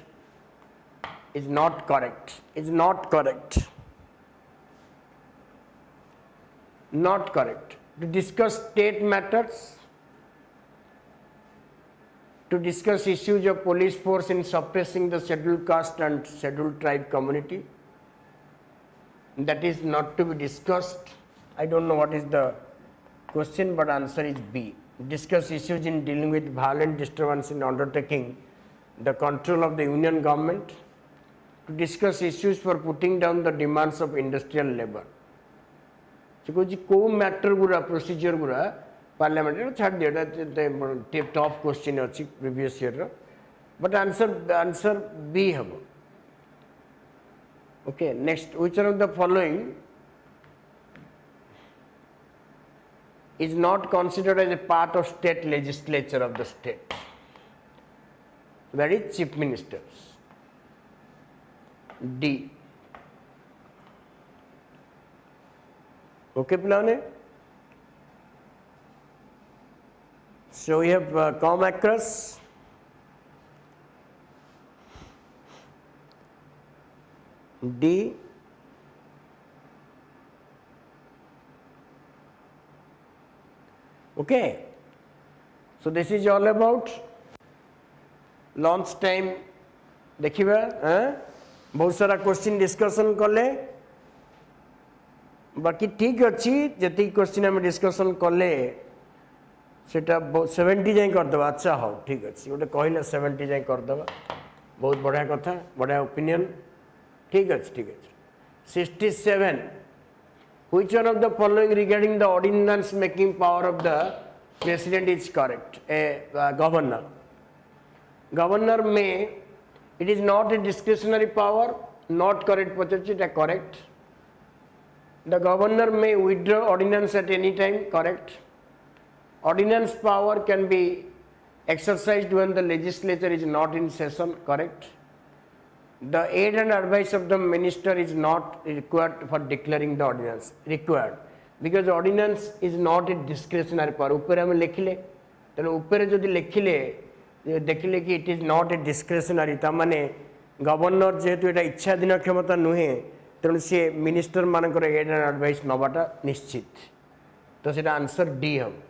is not correct? Is not correct. Not correct. To discuss state matters, to discuss issues of police force in suppressing the scheduled caste and scheduled tribe community, that is not to be discussed. I don't know what is the question, but answer is B. Discuss issues in dealing with violent disturbance in undertaking the control of the union government, to discuss issues for putting down the demands of industrial labor. So, को matter गुरा procedure गुरा parliament रे छाड़ दिया top question अच्छी previous year, but answer B हबो. Okay, next, which one of the following is not considered as a part of state legislature of the state? That is chief ministers. D. Okay, Pilane? So we have come across D. Okay, so this is all about lunch time. देखिए बहुत सारा question discussion कले, बाकी ठीक अच्छी जति question आम discussion कले सेटा 70 जाए करदे. अच्छा हो ठीक अच्छी गोटे कहले 70 जाए करदे, बहुत बढ़िया कथा, बढ़िया ओपिनियन. ठीक अच्छे ठीक अच्छे. 67, which one of the following regarding the ordinance making power of the president is correct? Governor. Governor may, it is not a discretionary power, not correct, correct. The governor may withdraw ordinance at any time, correct. Ordinance power can be exercised when the legislature is not in session, correct. The aid and advice of the minister is not required for declaring the ordinance, required, because ordinance is not a discretionary power. ऊपर हम लिखले, तो ऊपर जो दी लिखले, देखले कि it is not a discretionary, तामने गवर्नर जेतु इटा इच्छा दिना क्षमता नुहे, तो से मिनिस्टर माने करे aid and advice नवाटा निश्चित, तो सेटा आंसर डी हम.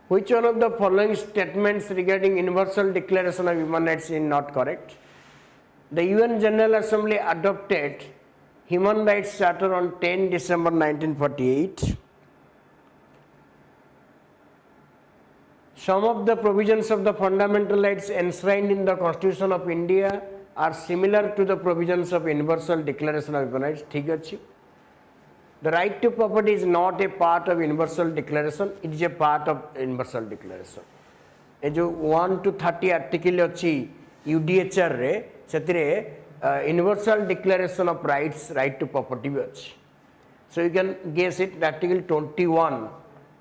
Which one of the following statements regarding Universal Declaration of Human Rights is not correct? The UN General Assembly adopted Human Rights Charter on 10 December 1948. Some of the provisions of the fundamental rights enshrined in the Constitution of India are similar to the provisions of Universal Declaration of Human Rights. ठीक अच्छी. The right to property is not a part of Universal Declaration, it is a part of Universal Declaration. ये जो 1 to 30 article अच्छी UDHR रे सेतिरे Universal Declaration of Rights, right to property ଅଛି. So you can guess it, Article 21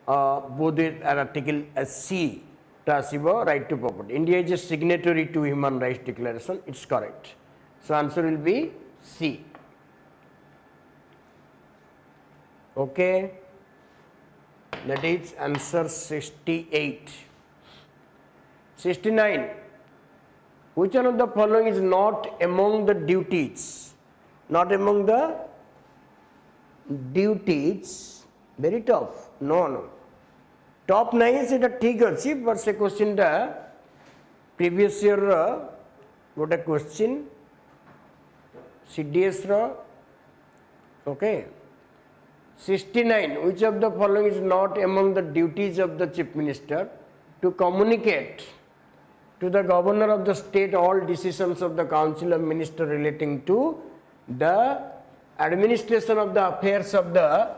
both Article C to ଆସିବ right to property. India is a signatory to Human Rights Declaration. It's correct. So answer will be C. Okay, that is answer 68. 69. Which one of the following is not among the duties? Not among the duties. Very tough. No. Top नहीं सेटा ठीक अच्छी, but से question टा previous year गोटे question CDS रा. Okay. 69. Which of the following is not among the duties of the Chief Minister? To communicate to the governor of the state all decisions of the Council of Ministers relating to the administration of the affairs of the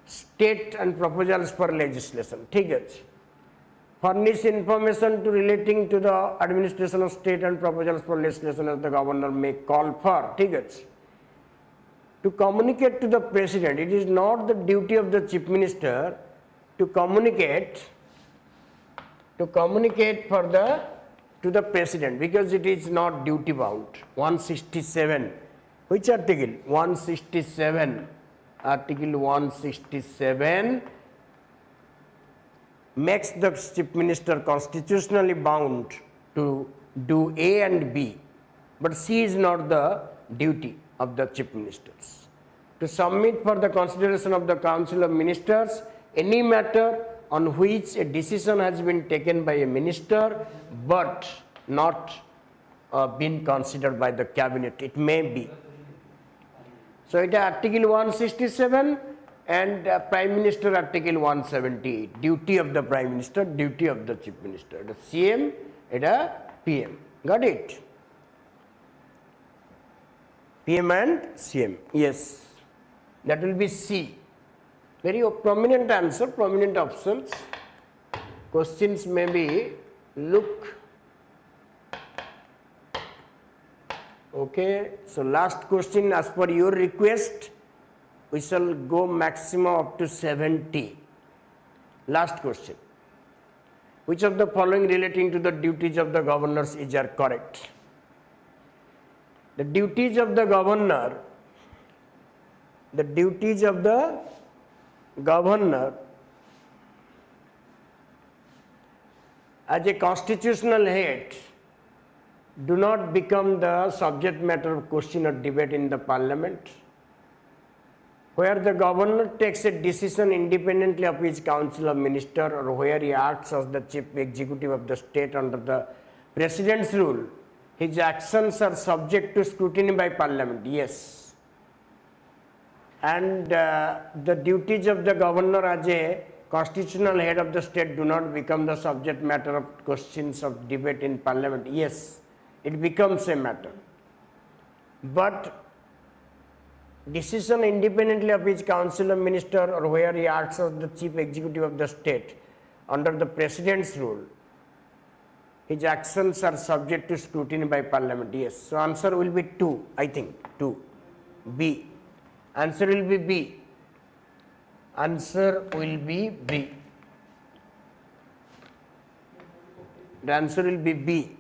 state and proposals for legislation. ठीक है. Furnish information to relating to the administration of state and proposals for legislation as the governor may call for. ठीक है. To communicate to the president, it is not the duty of the chief minister to communicate to the president, because it is not duty bound. 167. Which article? 167. Article 167 makes the chief minister constitutionally bound to do A and B, but C is not the duty of the chief ministers. To submit for the consideration of the Council of Ministers any matter on which a decision has been taken by a minister but not been considered by the cabinet. It may be. So it is Article 167 and Prime Minister Article 178. Duty of the Prime Minister, duty of the Chief Minister. It is CM, it is PM. Got it? PM and CM. Yes. That will be C. Very prominent answer, prominent options. Questions may be look. Okay, so last question as per your request, we shall go maximum up to 70. Last question. Which of the following relating to the duties of the governors is correct? The duties of the governor, as a constitutional head do not become the subject matter of question or debate in the parliament. Where the governor takes a decision independently of his council of ministers, or where he acts as the chief executive of the state under the president's rule, his actions are subject to scrutiny by parliament. Yes. And the duties of the governor as a constitutional head of the state do not become the subject matter of questions of debate in parliament. Yes, it becomes a matter. But decision independently of his council of ministers, or where he acts as the chief executive of the state under the president's rule, his actions are subject to scrutiny by parliament. Yes. So answer will be 2, I think. 2. B. Answer will be B. Answer will be B. The answer will be B.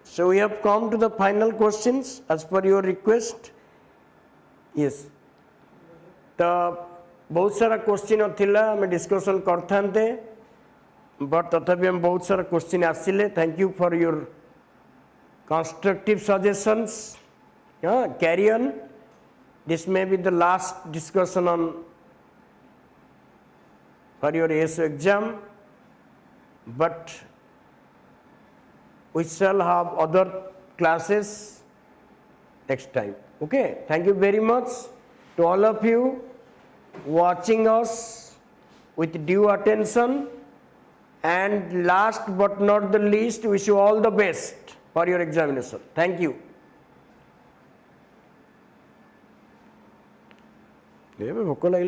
So we have come to the final questions as per your request. Yes. तो बहुत सारा question थिला हमें discussion करथांते, but तथापि हम बहुत सारा question आसिले. Thank you for your constructive suggestions. Carry on. This may be the last discussion on for your ASO exam, but we shall have other classes next time. Okay, thank you very much to all of you watching us with due attention, and last but not the least, wish you all the best for your examination. Thank you.